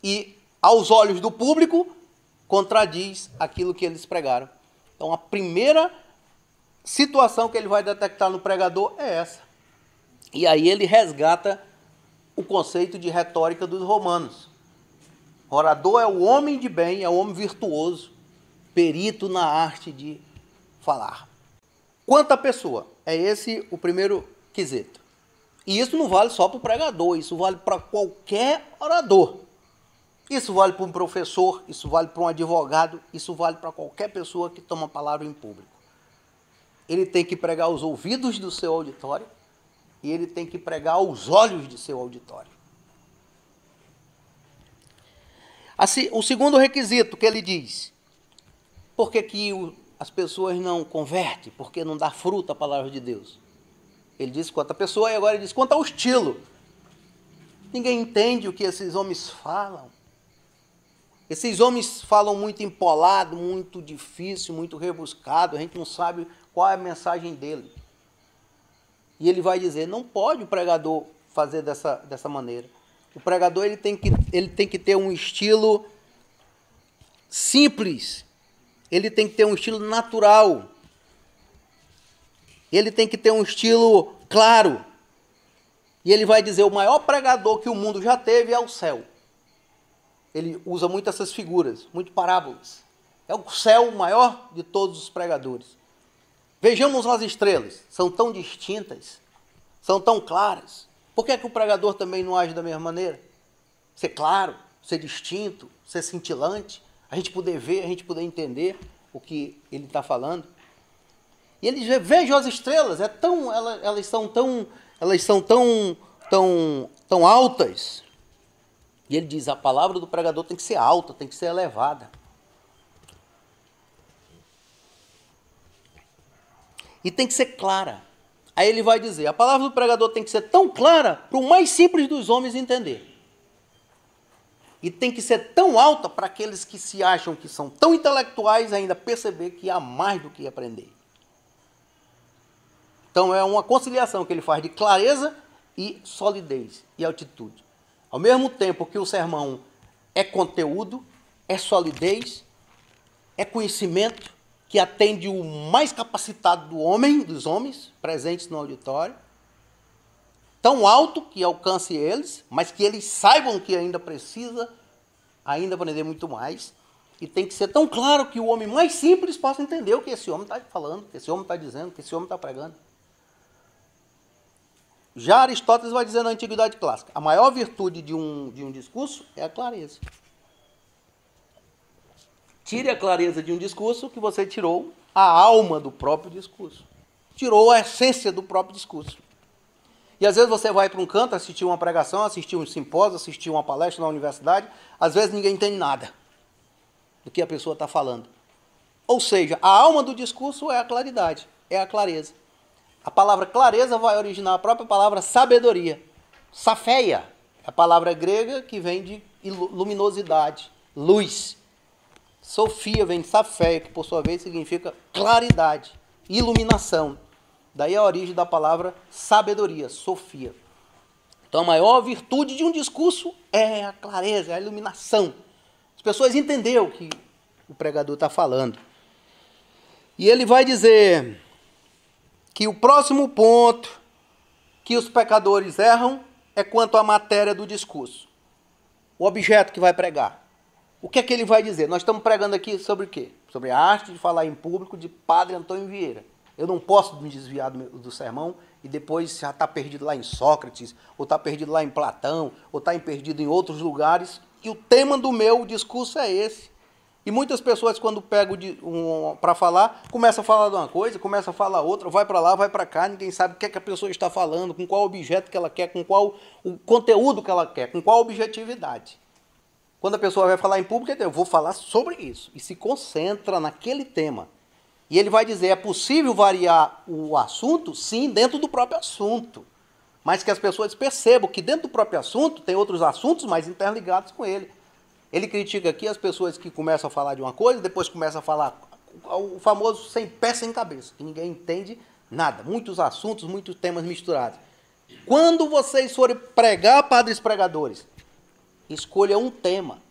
S1: E aos olhos do público contradiz aquilo que eles pregaram. Então a primeira situação que ele vai detectar no pregador é essa. E aí ele resgata o conceito de retórica dos romanos. Orador é o homem de bem, é o homem virtuoso, perito na arte de falar. Quanto à pessoa, é esse o primeiro quesito. E isso não vale só para o pregador, isso vale para qualquer orador. Isso vale para um professor, isso vale para um advogado, isso vale para qualquer pessoa que toma a palavra em público. Ele tem que pregar aos ouvidos do seu auditório e ele tem que pregar aos olhos de seu auditório. Assim, o segundo requisito que ele diz, por que as pessoas não convertem? Por que não dá fruto a palavra de Deus? Ele diz quanto à pessoa e agora ele diz quanto ao estilo. Ninguém entende o que esses homens falam. Esses homens falam muito empolado, muito difícil, muito rebuscado, a gente não sabe qual é a mensagem dele. E ele vai dizer, não pode o pregador fazer dessa maneira. O pregador ele tem que ter um estilo simples, ele tem que ter um estilo natural, ele tem que ter um estilo claro. E ele vai dizer, o maior pregador que o mundo já teve é o céu. Ele usa muito essas figuras, muito parábolas. É o céu o maior de todos os pregadores. Vejamos as estrelas, são tão distintas, são tão claras. Por que é que o pregador também não age da mesma maneira? Ser claro, ser distinto, ser cintilante, a gente poder ver, a gente poder entender o que ele está falando. E ele diz, vejam as estrelas, elas são tão altas. E ele diz, a palavra do pregador tem que ser alta, tem que ser elevada. E tem que ser clara. Aí ele vai dizer, a palavra do pregador tem que ser tão clara para o mais simples dos homens entender. E tem que ser tão alta para aqueles que se acham que são tão intelectuais ainda perceber que há mais do que aprender. Então é uma conciliação que ele faz de clareza e solidez e altitude. Ao mesmo tempo que o sermão é conteúdo, é solidez, é conhecimento que atende o mais capacitado dos homens presentes no auditório, tão alto que alcance eles, mas que eles saibam que ainda precisa aprender muito mais, e tem que ser tão claro que o homem mais simples possa entender o que esse homem está falando, o que esse homem está dizendo, o que esse homem está pregando. Já Aristóteles vai dizer na Antiguidade Clássica, a maior virtude de um discurso é a clareza. Tire a clareza de um discurso que você tirou a alma do próprio discurso. Tirou a essência do próprio discurso. E às vezes você vai para um canto, assistir uma pregação, assistir um simpósio, assistir uma palestra na universidade, às vezes ninguém entende nada do que a pessoa está falando. Ou seja, a alma do discurso é a claridade, é a clareza. A palavra clareza vai originar a própria palavra sabedoria. Safeia é a palavra grega que vem de luminosidade, luz. Sofia vem de safeia, que por sua vez significa claridade, iluminação. Daí a origem da palavra sabedoria, Sofia. Então a maior virtude de um discurso é a clareza, é a iluminação. As pessoas entenderam o que o pregador está falando. E ele vai dizer que o próximo ponto que os pecadores erram é quanto à matéria do discurso. O objeto que vai pregar. O que é que ele vai dizer? Nós estamos pregando aqui sobre o quê? Sobre a arte de falar em público de Padre Antônio Vieira. Eu não posso me desviar do sermão e depois já está perdido lá em Sócrates, ou está perdido lá em Platão, ou está perdido em outros lugares. E o tema do meu discurso é esse. E muitas pessoas, quando pegam para falar, começam a falar de uma coisa, começam a falar outra, vai para lá, vai para cá, ninguém sabe o que é que a pessoa está falando, com qual objeto que ela quer, com qual o conteúdo que ela quer, com qual objetividade. Quando a pessoa vai falar em público, eu vou falar sobre isso, e se concentra naquele tema. E ele vai dizer, é possível variar o assunto? Sim, dentro do próprio assunto. mas que as pessoas percebam que dentro do próprio assunto tem outros assuntos mais interligados com ele. Ele critica aqui as pessoas que começam a falar de uma coisa, depois começam a falar o famoso sem pé, sem cabeça, que ninguém entende nada. Muitos assuntos, muitos temas misturados. Quando vocês forem pregar, padres pregadores, escolha um tema,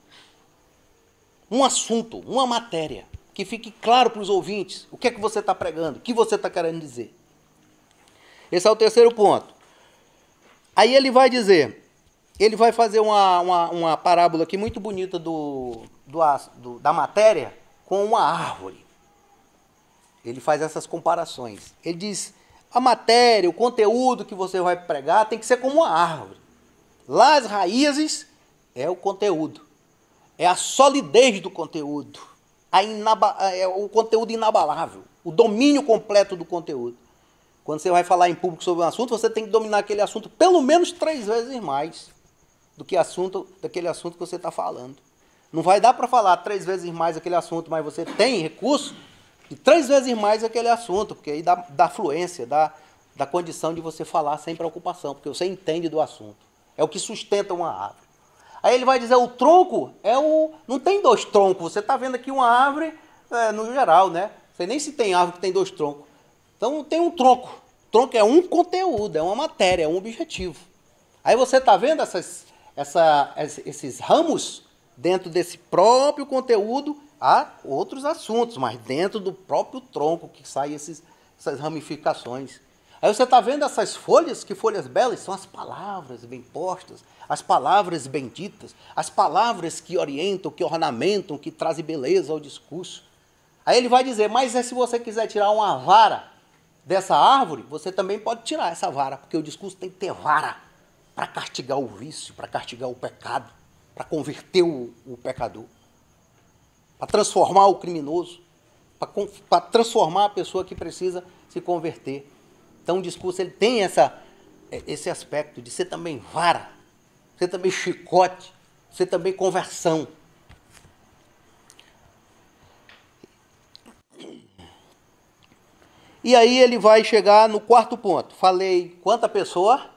S1: um assunto, uma matéria, que fique claro para os ouvintes o que é que você está pregando, o que você está querendo dizer. Esse é o terceiro ponto. Aí ele vai dizer, ele vai fazer uma parábola aqui muito bonita da matéria com uma árvore. Ele faz essas comparações. Ele diz, a matéria, o conteúdo que você vai pregar tem que ser como uma árvore. Lá as raízes é o conteúdo, é a solidez do conteúdo, é o conteúdo inabalável, o domínio completo do conteúdo. Quando você vai falar em público sobre um assunto, você tem que dominar aquele assunto pelo menos 3 vezes mais do que daquele assunto que você está falando. Não vai dar para falar 3 vezes mais aquele assunto, mas você tem recurso de 3 vezes mais aquele assunto, porque aí dá fluência, dá condição de você falar sem preocupação, porque você entende do assunto. É o que sustenta uma árvore. Aí ele vai dizer, o tronco não tem 2 troncos. Você está vendo aqui uma árvore, no geral, né? Você nem se tem árvore que tem 2 troncos. Então tem um tronco. O tronco é um conteúdo, é uma matéria, é um objetivo. Aí você está vendo esses ramos dentro desse próprio conteúdo. Há outros assuntos, mas dentro do próprio tronco que saem essas ramificações. Aí você está vendo essas folhas, que folhas belas, são as palavras bem postas, as palavras benditas, as palavras que orientam, que ornamentam, que trazem beleza ao discurso. Aí ele vai dizer, mas se você quiser tirar uma vara dessa árvore, você também pode tirar essa vara, porque o discurso tem que ter vara para castigar o vício, para castigar o pecado, para converter o pecador, para transformar o criminoso, para transformar a pessoa que precisa se converter. Então o discurso ele tem esse aspecto de ser também vara, ser também chicote, ser também conversão. E aí ele vai chegar no 4º ponto. Falei quanto à pessoa,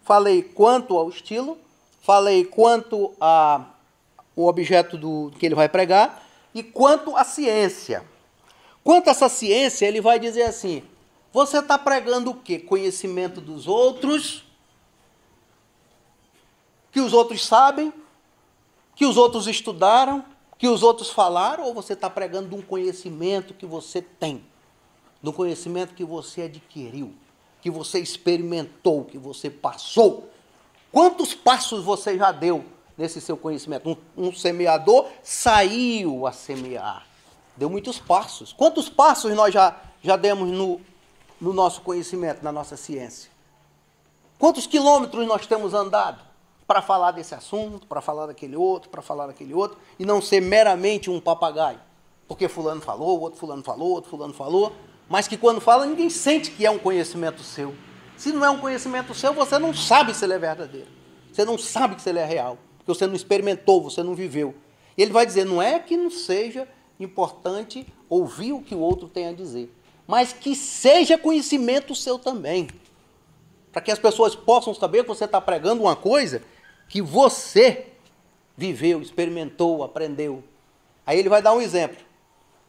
S1: falei quanto ao estilo, falei quanto ao objeto que ele vai pregar e quanto à ciência. Quanto a essa ciência, ele vai dizer assim, você está pregando o quê? Conhecimento dos outros, que os outros sabem, que os outros estudaram, que os outros falaram, ou você está pregando de um conhecimento que você tem, de um conhecimento que você adquiriu, que você experimentou, que você passou? Quantos passos você já deu nesse seu conhecimento? Um semeador saiu a semear, deu muitos passos. Quantos passos nós já demos no nosso conhecimento, na nossa ciência? Quantos quilômetros nós temos andado para falar desse assunto, para falar daquele outro, e não ser meramente um papagaio? Porque fulano falou, outro fulano falou, outro fulano falou, mas que quando fala ninguém sente que é um conhecimento seu. Se não é um conhecimento seu, você não sabe se ele é verdadeiro. Você não sabe se ele é real, porque você não experimentou, você não viveu. E ele vai dizer, não é que não seja importante ouvir o que o outro tem a dizer, mas que seja conhecimento seu também. Para que as pessoas possam saber que você está pregando uma coisa que você viveu, experimentou, aprendeu. Aí ele vai dar um exemplo.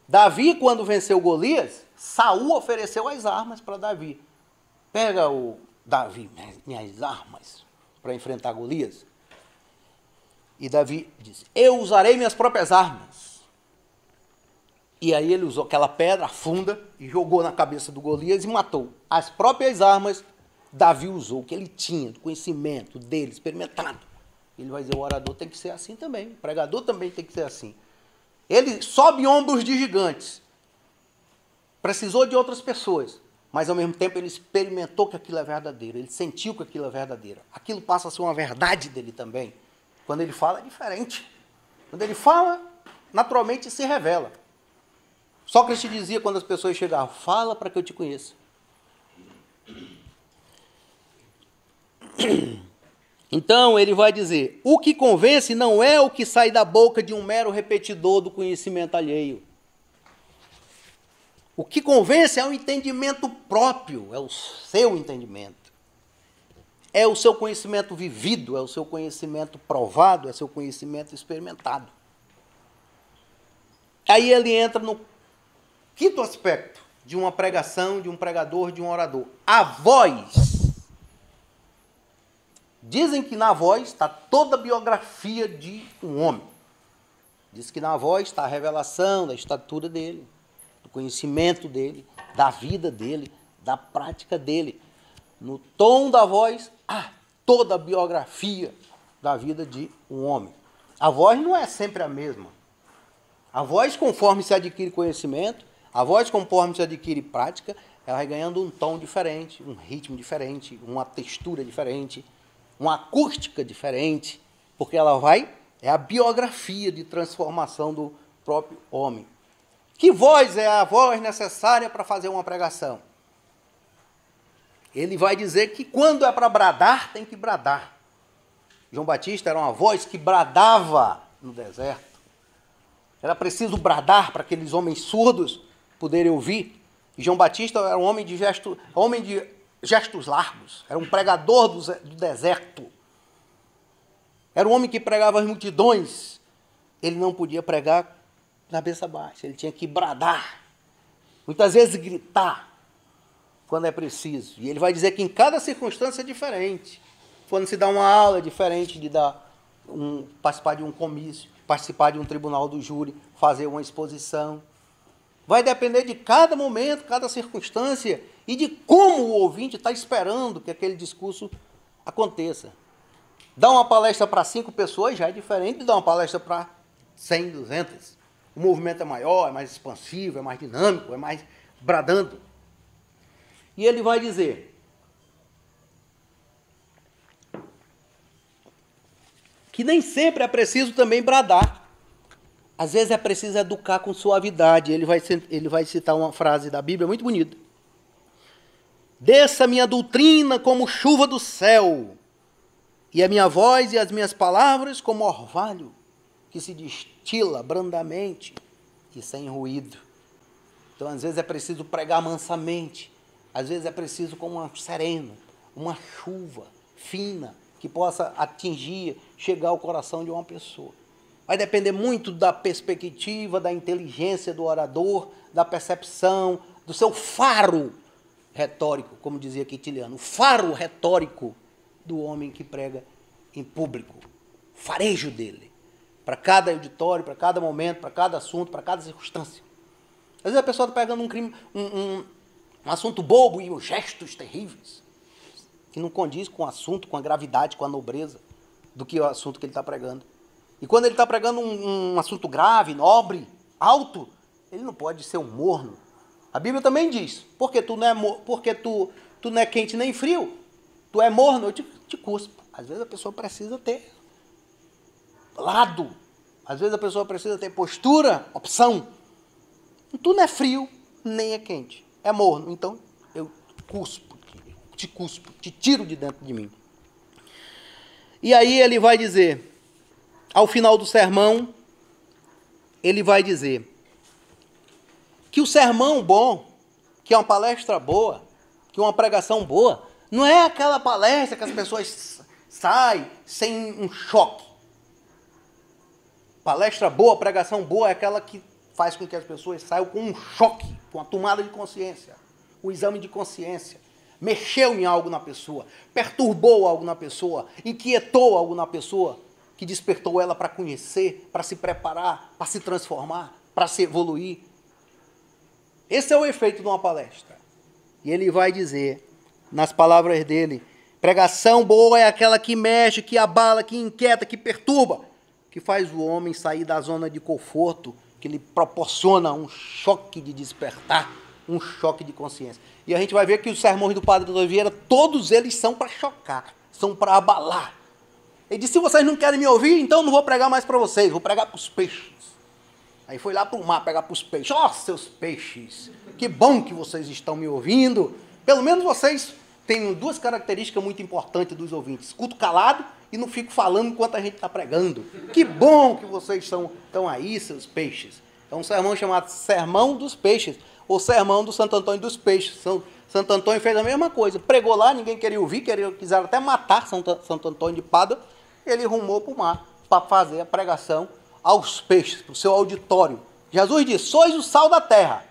S1: Davi, quando venceu Golias, Saul ofereceu as armas para Davi. Pega, Davi, minhas armas para enfrentar Golias. E Davi disse, eu usarei minhas próprias armas. E aí ele usou aquela pedra funda e jogou na cabeça do Golias e matou. As próprias armas Davi usou, o que ele tinha, do conhecimento dele, experimentado. Ele vai dizer, o orador tem que ser assim também, o pregador também tem que ser assim. Ele sobe ombros de gigantes. Precisou de outras pessoas, mas ao mesmo tempo ele experimentou que aquilo é verdadeiro, ele sentiu que aquilo é verdadeiro. Aquilo passa a ser uma verdade dele também. Quando ele fala, é diferente. Quando ele fala, naturalmente se revela. Sócrates dizia quando as pessoas chegavam, fala para que eu te conheça. Então ele vai dizer, o que convence não é o que sai da boca de um mero repetidor do conhecimento alheio. O que convence é o entendimento próprio, é o seu entendimento. é o seu conhecimento vivido, é o seu conhecimento provado, é o seu conhecimento experimentado. Aí ele entra no quinto aspecto de uma pregação, de um pregador, de um orador. A voz. Dizem que na voz está toda a biografia de um homem. Diz que na voz está a revelação da estatura dele, do conhecimento dele, da vida dele, da prática dele. No tom da voz, toda a biografia da vida de um homem. A voz não é sempre a mesma. A voz, conforme se adquire conhecimento, a voz, conforme se adquire prática, ela vai ganhando um tom diferente, um ritmo diferente, uma textura diferente, uma acústica diferente, porque é a biografia de transformação do próprio homem. Que voz é a voz necessária para fazer uma pregação? Ele vai dizer que quando é para bradar, tem que bradar. João Batista era uma voz que bradava no deserto. Era preciso bradar para aqueles homens surdos poderem ouvir. E João Batista era um homem de gestos largos. Era um pregador do deserto. Era um homem que pregava as multidões. Ele não podia pregar na cabeça baixa. Ele tinha que bradar. Muitas vezes gritar quando é preciso. E ele vai dizer que em cada circunstância é diferente. Quando se dá uma aula é diferente de participar de um comício, participar de um tribunal do júri, fazer uma exposição. Vai depender de cada momento, cada circunstância e de como o ouvinte está esperando que aquele discurso aconteça. Dar uma palestra para 5 pessoas já é diferente de dar uma palestra para 100, 200. O movimento é maior, é mais expansivo, é mais dinâmico, é mais bradando. E ele vai dizer que nem sempre é preciso também bradar. Às vezes é preciso educar com suavidade. Ele vai citar uma frase da Bíblia muito bonita. Desça minha doutrina como chuva do céu, e a minha voz e as minhas palavras como orvalho, que se destila brandamente e sem ruído. Então, às vezes é preciso pregar mansamente. Às vezes é preciso como uma serena, uma chuva fina, que possa atingir, chegar ao coração de uma pessoa. Vai depender muito da perspectiva, da inteligência do orador, da percepção, do seu faro retórico, como dizia Quintiliano, o faro retórico do homem que prega em público, o farejo dele, para cada auditório, para cada momento, para cada assunto, para cada circunstância. Às vezes a pessoa está pegando um assunto bobo e os gestos terríveis, que não condiz com o assunto, com a gravidade, com a nobreza do que o assunto que ele está pregando. E quando ele está pregando um assunto grave, nobre, alto, ele não pode ser um morno. A Bíblia também diz, porque tu não é quente nem frio, tu é morno, eu te cuspo. Às vezes a pessoa precisa ter lado, às vezes a pessoa precisa ter postura, opção. Tu não é frio, nem é quente, é morno, então eu cuspo, te tiro de dentro de mim. E aí ele vai dizer, ao final do sermão, ele vai dizer que o sermão bom, que é uma palestra boa, que uma pregação boa, não é aquela palestra que as pessoas saem sem um choque. Palestra boa, pregação boa é aquela que faz com que as pessoas saiam com um choque, com a tomada de consciência, o exame de consciência. Mexeu em algo na pessoa, perturbou algo na pessoa, inquietou algo na pessoa, que despertou ela para conhecer, para se preparar, para se transformar, para se evoluir. Esse é o efeito de uma palestra. E ele vai dizer, nas palavras dele, pregação boa é aquela que mexe, que abala, que inquieta, que perturba, que faz o homem sair da zona de conforto, que lhe proporciona um choque de despertar, um choque de consciência. E a gente vai ver que os sermões do Padre Doutor Vieira, todos eles são para chocar, são para abalar. Ele disse, se vocês não querem me ouvir, então não vou pregar mais para vocês, vou pregar para os peixes. Aí foi lá para o mar pregar para os peixes. Ó, seus peixes, que bom que vocês estão me ouvindo. Pelo menos vocês têm 2 características muito importantes dos ouvintes. Escuto calado e não fico falando enquanto a gente está pregando. Que bom que vocês estão aí, seus peixes. É um sermão chamado Sermão dos Peixes, ou Sermão do Santo Antônio dos Peixes. Santo Antônio fez a mesma coisa. Pregou lá, ninguém queria ouvir, quiseram até matar Santo Antônio de Pádua. Ele rumou para o mar para fazer a pregação aos peixes, para o seu auditório. Jesus disse, sois o sal da terra.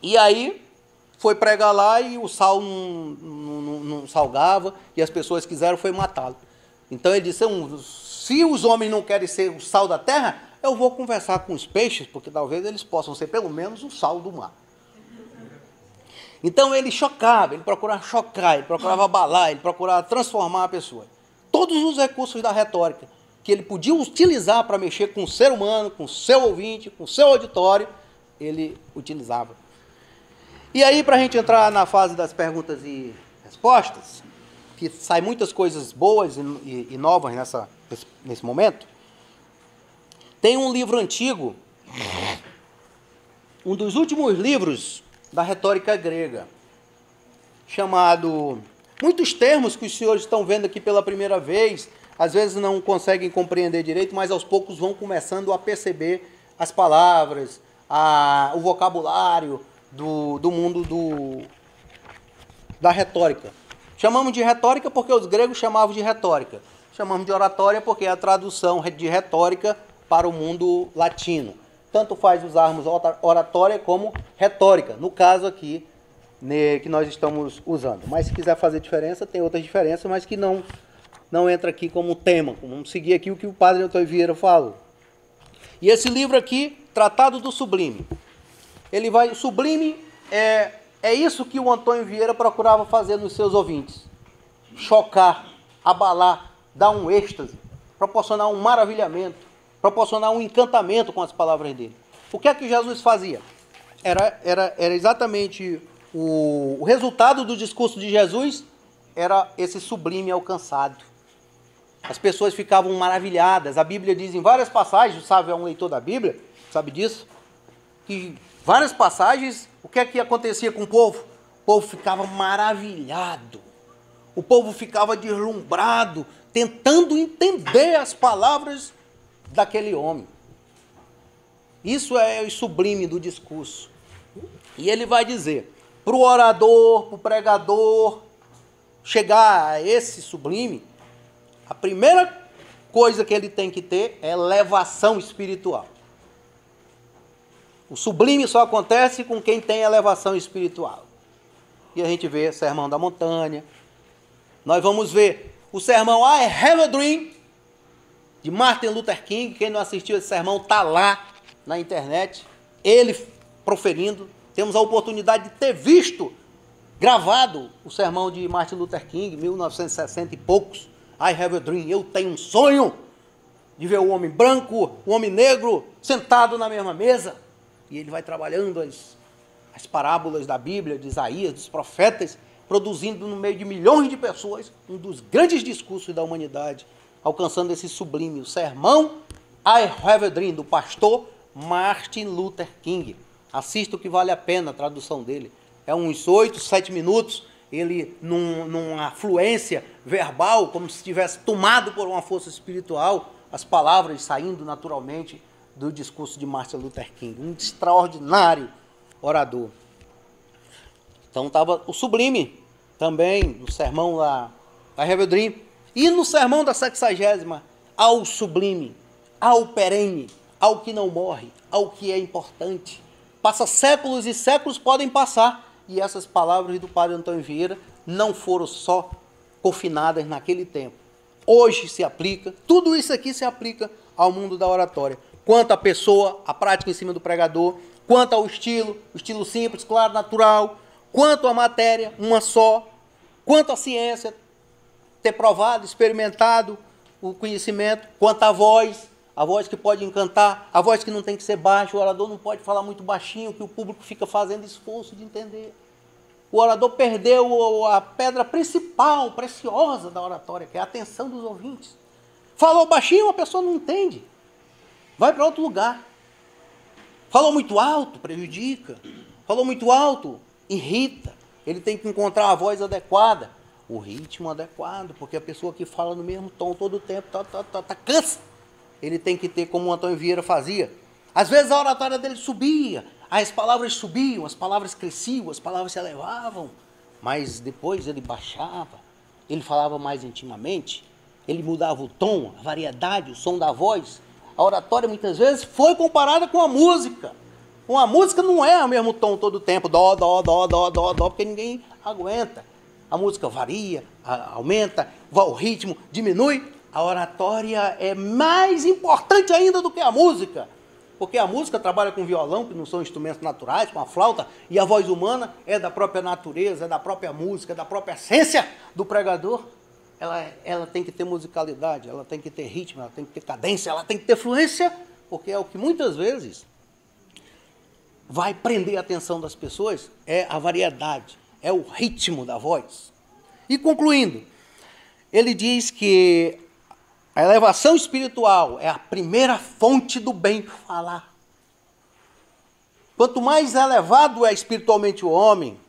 S1: E aí foi pregar lá e o sal não salgava, e as pessoas quiseram foi matá-lo. Então ele disse, se os homens não querem ser o sal da terra, eu vou conversar com os peixes, porque talvez eles possam ser pelo menos o sal do mar. Então ele chocava, ele procurava chocar, ele procurava abalar, ele procurava transformar a pessoa. Todos os recursos da retórica que ele podia utilizar para mexer com o ser humano, com o seu ouvinte, com o seu auditório, ele utilizava. E aí, para a gente entrar na fase das perguntas e respostas, que sai muitas coisas boas e novas nesse momento, tem um livro antigo, um dos últimos livros da retórica grega, chamado... Muitos termos que os senhores estão vendo aqui pela primeira vez, às vezes não conseguem compreender direito, mas aos poucos vão começando a perceber as palavras, o vocabulário do mundo da retórica. Chamamos de retórica porque os gregos chamavam de retórica. Chamamos de oratória porque é a tradução de retórica para o mundo latino. Tanto faz usarmos oratória como retórica, no caso aqui que nós estamos usando. Mas se quiser fazer diferença, tem outras diferenças, mas que não entra aqui como tema. Vamos seguir aqui o que o padre Antônio Vieira falou. E esse livro aqui, Tratado do Sublime. O sublime é isso que o Antônio Vieira procurava fazer nos seus ouvintes. Chocar, abalar, dar um êxtase, proporcionar um maravilhamento, proporcionar um encantamento com as palavras dele. O que é que Jesus fazia? Era exatamente o resultado do discurso de Jesus, era esse sublime alcançado. As pessoas ficavam maravilhadas. A Bíblia diz em várias passagens, sabe, é um leitor da Bíblia, sabe disso? Que várias passagens, o que é que acontecia com o povo? O povo ficava maravilhado. O povo ficava deslumbrado, tentando entender as palavras daquele homem. Isso é o sublime do discurso. E ele vai dizer, para o orador, para o pregador, chegar a esse sublime, a primeira coisa que ele tem que ter é elevação espiritual. O sublime só acontece com quem tem elevação espiritual. E a gente vê Sermão da Montanha. Nós vamos ver o sermão I Have a Dream, de Martin Luther King. Quem não assistiu esse sermão está lá na internet. Ele proferindo. Temos a oportunidade de ter visto, gravado, o sermão de Martin Luther King, 1960 e poucos. I have a dream, eu tenho um sonho de ver o homem branco, o homem negro, sentado na mesma mesa. E ele vai trabalhando as parábolas da Bíblia, de Isaías, dos profetas, produzindo no meio de milhões de pessoas um dos grandes discursos da humanidade, alcançando esse sublime, o sermão I have a dream, do pastor Martin Luther King. Assista o que vale a pena, a tradução dele. É uns 8, 7 minutos, ele numa fluência verbal, como se estivesse tomado por uma força espiritual, as palavras saindo naturalmente do discurso de Martin Luther King. Um extraordinário orador. Então estava o sublime também, no sermão lá da I Have a Dream. E no sermão da 60ª, ao sublime, ao perene, ao que não morre, ao que é importante. Passa séculos e séculos, podem passar. E essas palavras do padre Antônio Vieira não foram só confinadas naquele tempo. Hoje se aplica, tudo isso aqui se aplica ao mundo da oratória. Quanto à pessoa, a prática em cima do pregador, quanto ao estilo simples, claro, natural, quanto à matéria, uma só, quanto à ciência, ter provado, experimentado o conhecimento, quanto à voz, a voz que pode encantar, a voz que não tem que ser baixa, o orador não pode falar muito baixinho, que o público fica fazendo esforço de entender. O orador perdeu a pedra principal, preciosa da oratória, que é a atenção dos ouvintes. Falou baixinho, a pessoa não entende. Vai para outro lugar. Falou muito alto, prejudica. Falou muito alto, irrita. Ele tem que encontrar a voz adequada, o ritmo adequado, porque a pessoa que fala no mesmo tom todo o tempo, cansa. Ele tem que ter, como o Antônio Vieira fazia. Às vezes a oratória dele subia, As palavras subiam, as palavras cresciam, as palavras se elevavam, mas depois ele baixava, ele falava mais intimamente, ele mudava o tom, a variedade, o som da voz. A oratória muitas vezes foi comparada com a música. Uma música não é o mesmo tom todo o tempo, dó, dó, dó, dó, dó, dó, porque ninguém aguenta. A música varia, aumenta, o ritmo diminui. A oratória é mais importante ainda do que a música, porque a música trabalha com violão, que não são instrumentos naturais, com a flauta, e a voz humana é da própria natureza, é da própria música, é da própria essência do pregador. Ela tem que ter musicalidade, ela tem que ter ritmo, ela tem que ter cadência, ela tem que ter fluência, porque é o que muitas vezes vai prender a atenção das pessoas, é a variedade, é o ritmo da voz. E concluindo, ele diz que a elevação espiritual é a primeira fonte do bem falar. Quanto mais elevado é espiritualmente o homem,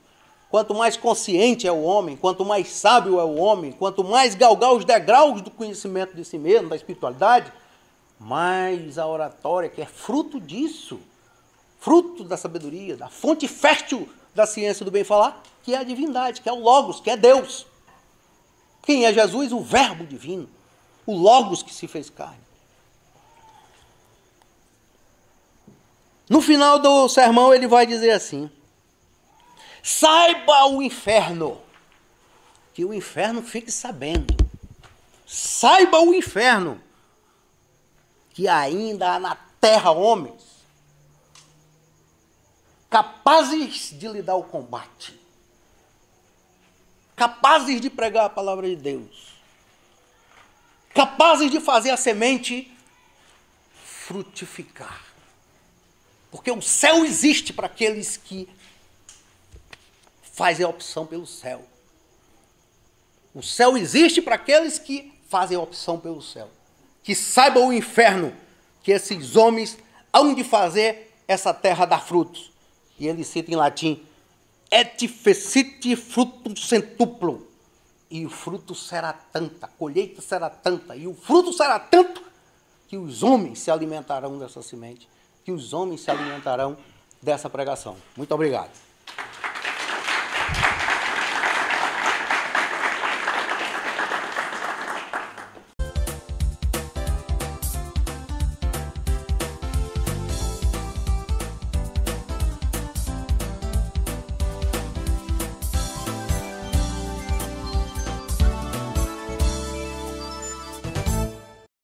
S1: quanto mais consciente é o homem, quanto mais sábio é o homem, quanto mais galgar os degraus do conhecimento de si mesmo, da espiritualidade, mais a oratória, que é fruto disso, fruto da sabedoria, da fonte fértil da ciência do bem falar, que é a divindade, que é o Logos, que é Deus. Quem é Jesus? O Verbo divino, o Logos que se fez carne. No final do sermão ele vai dizer assim: saiba o inferno, que o inferno fique sabendo. Saiba o inferno, que ainda há na terra homens capazes de lhe dar o combate, capazes de pregar a palavra de Deus, capazes de fazer a semente frutificar. Porque o céu existe para aqueles que fazem a opção pelo céu. O céu existe para aqueles que fazem a opção pelo céu. Que saibam o inferno, que esses homens hão de fazer essa terra dar frutos. E ele cita em latim: et fecit fructum centuplum. E o fruto será tanta, a colheita será tanta, e o fruto será tanto, que os homens se alimentarão dessa semente, que os homens se alimentarão dessa pregação. Muito obrigado.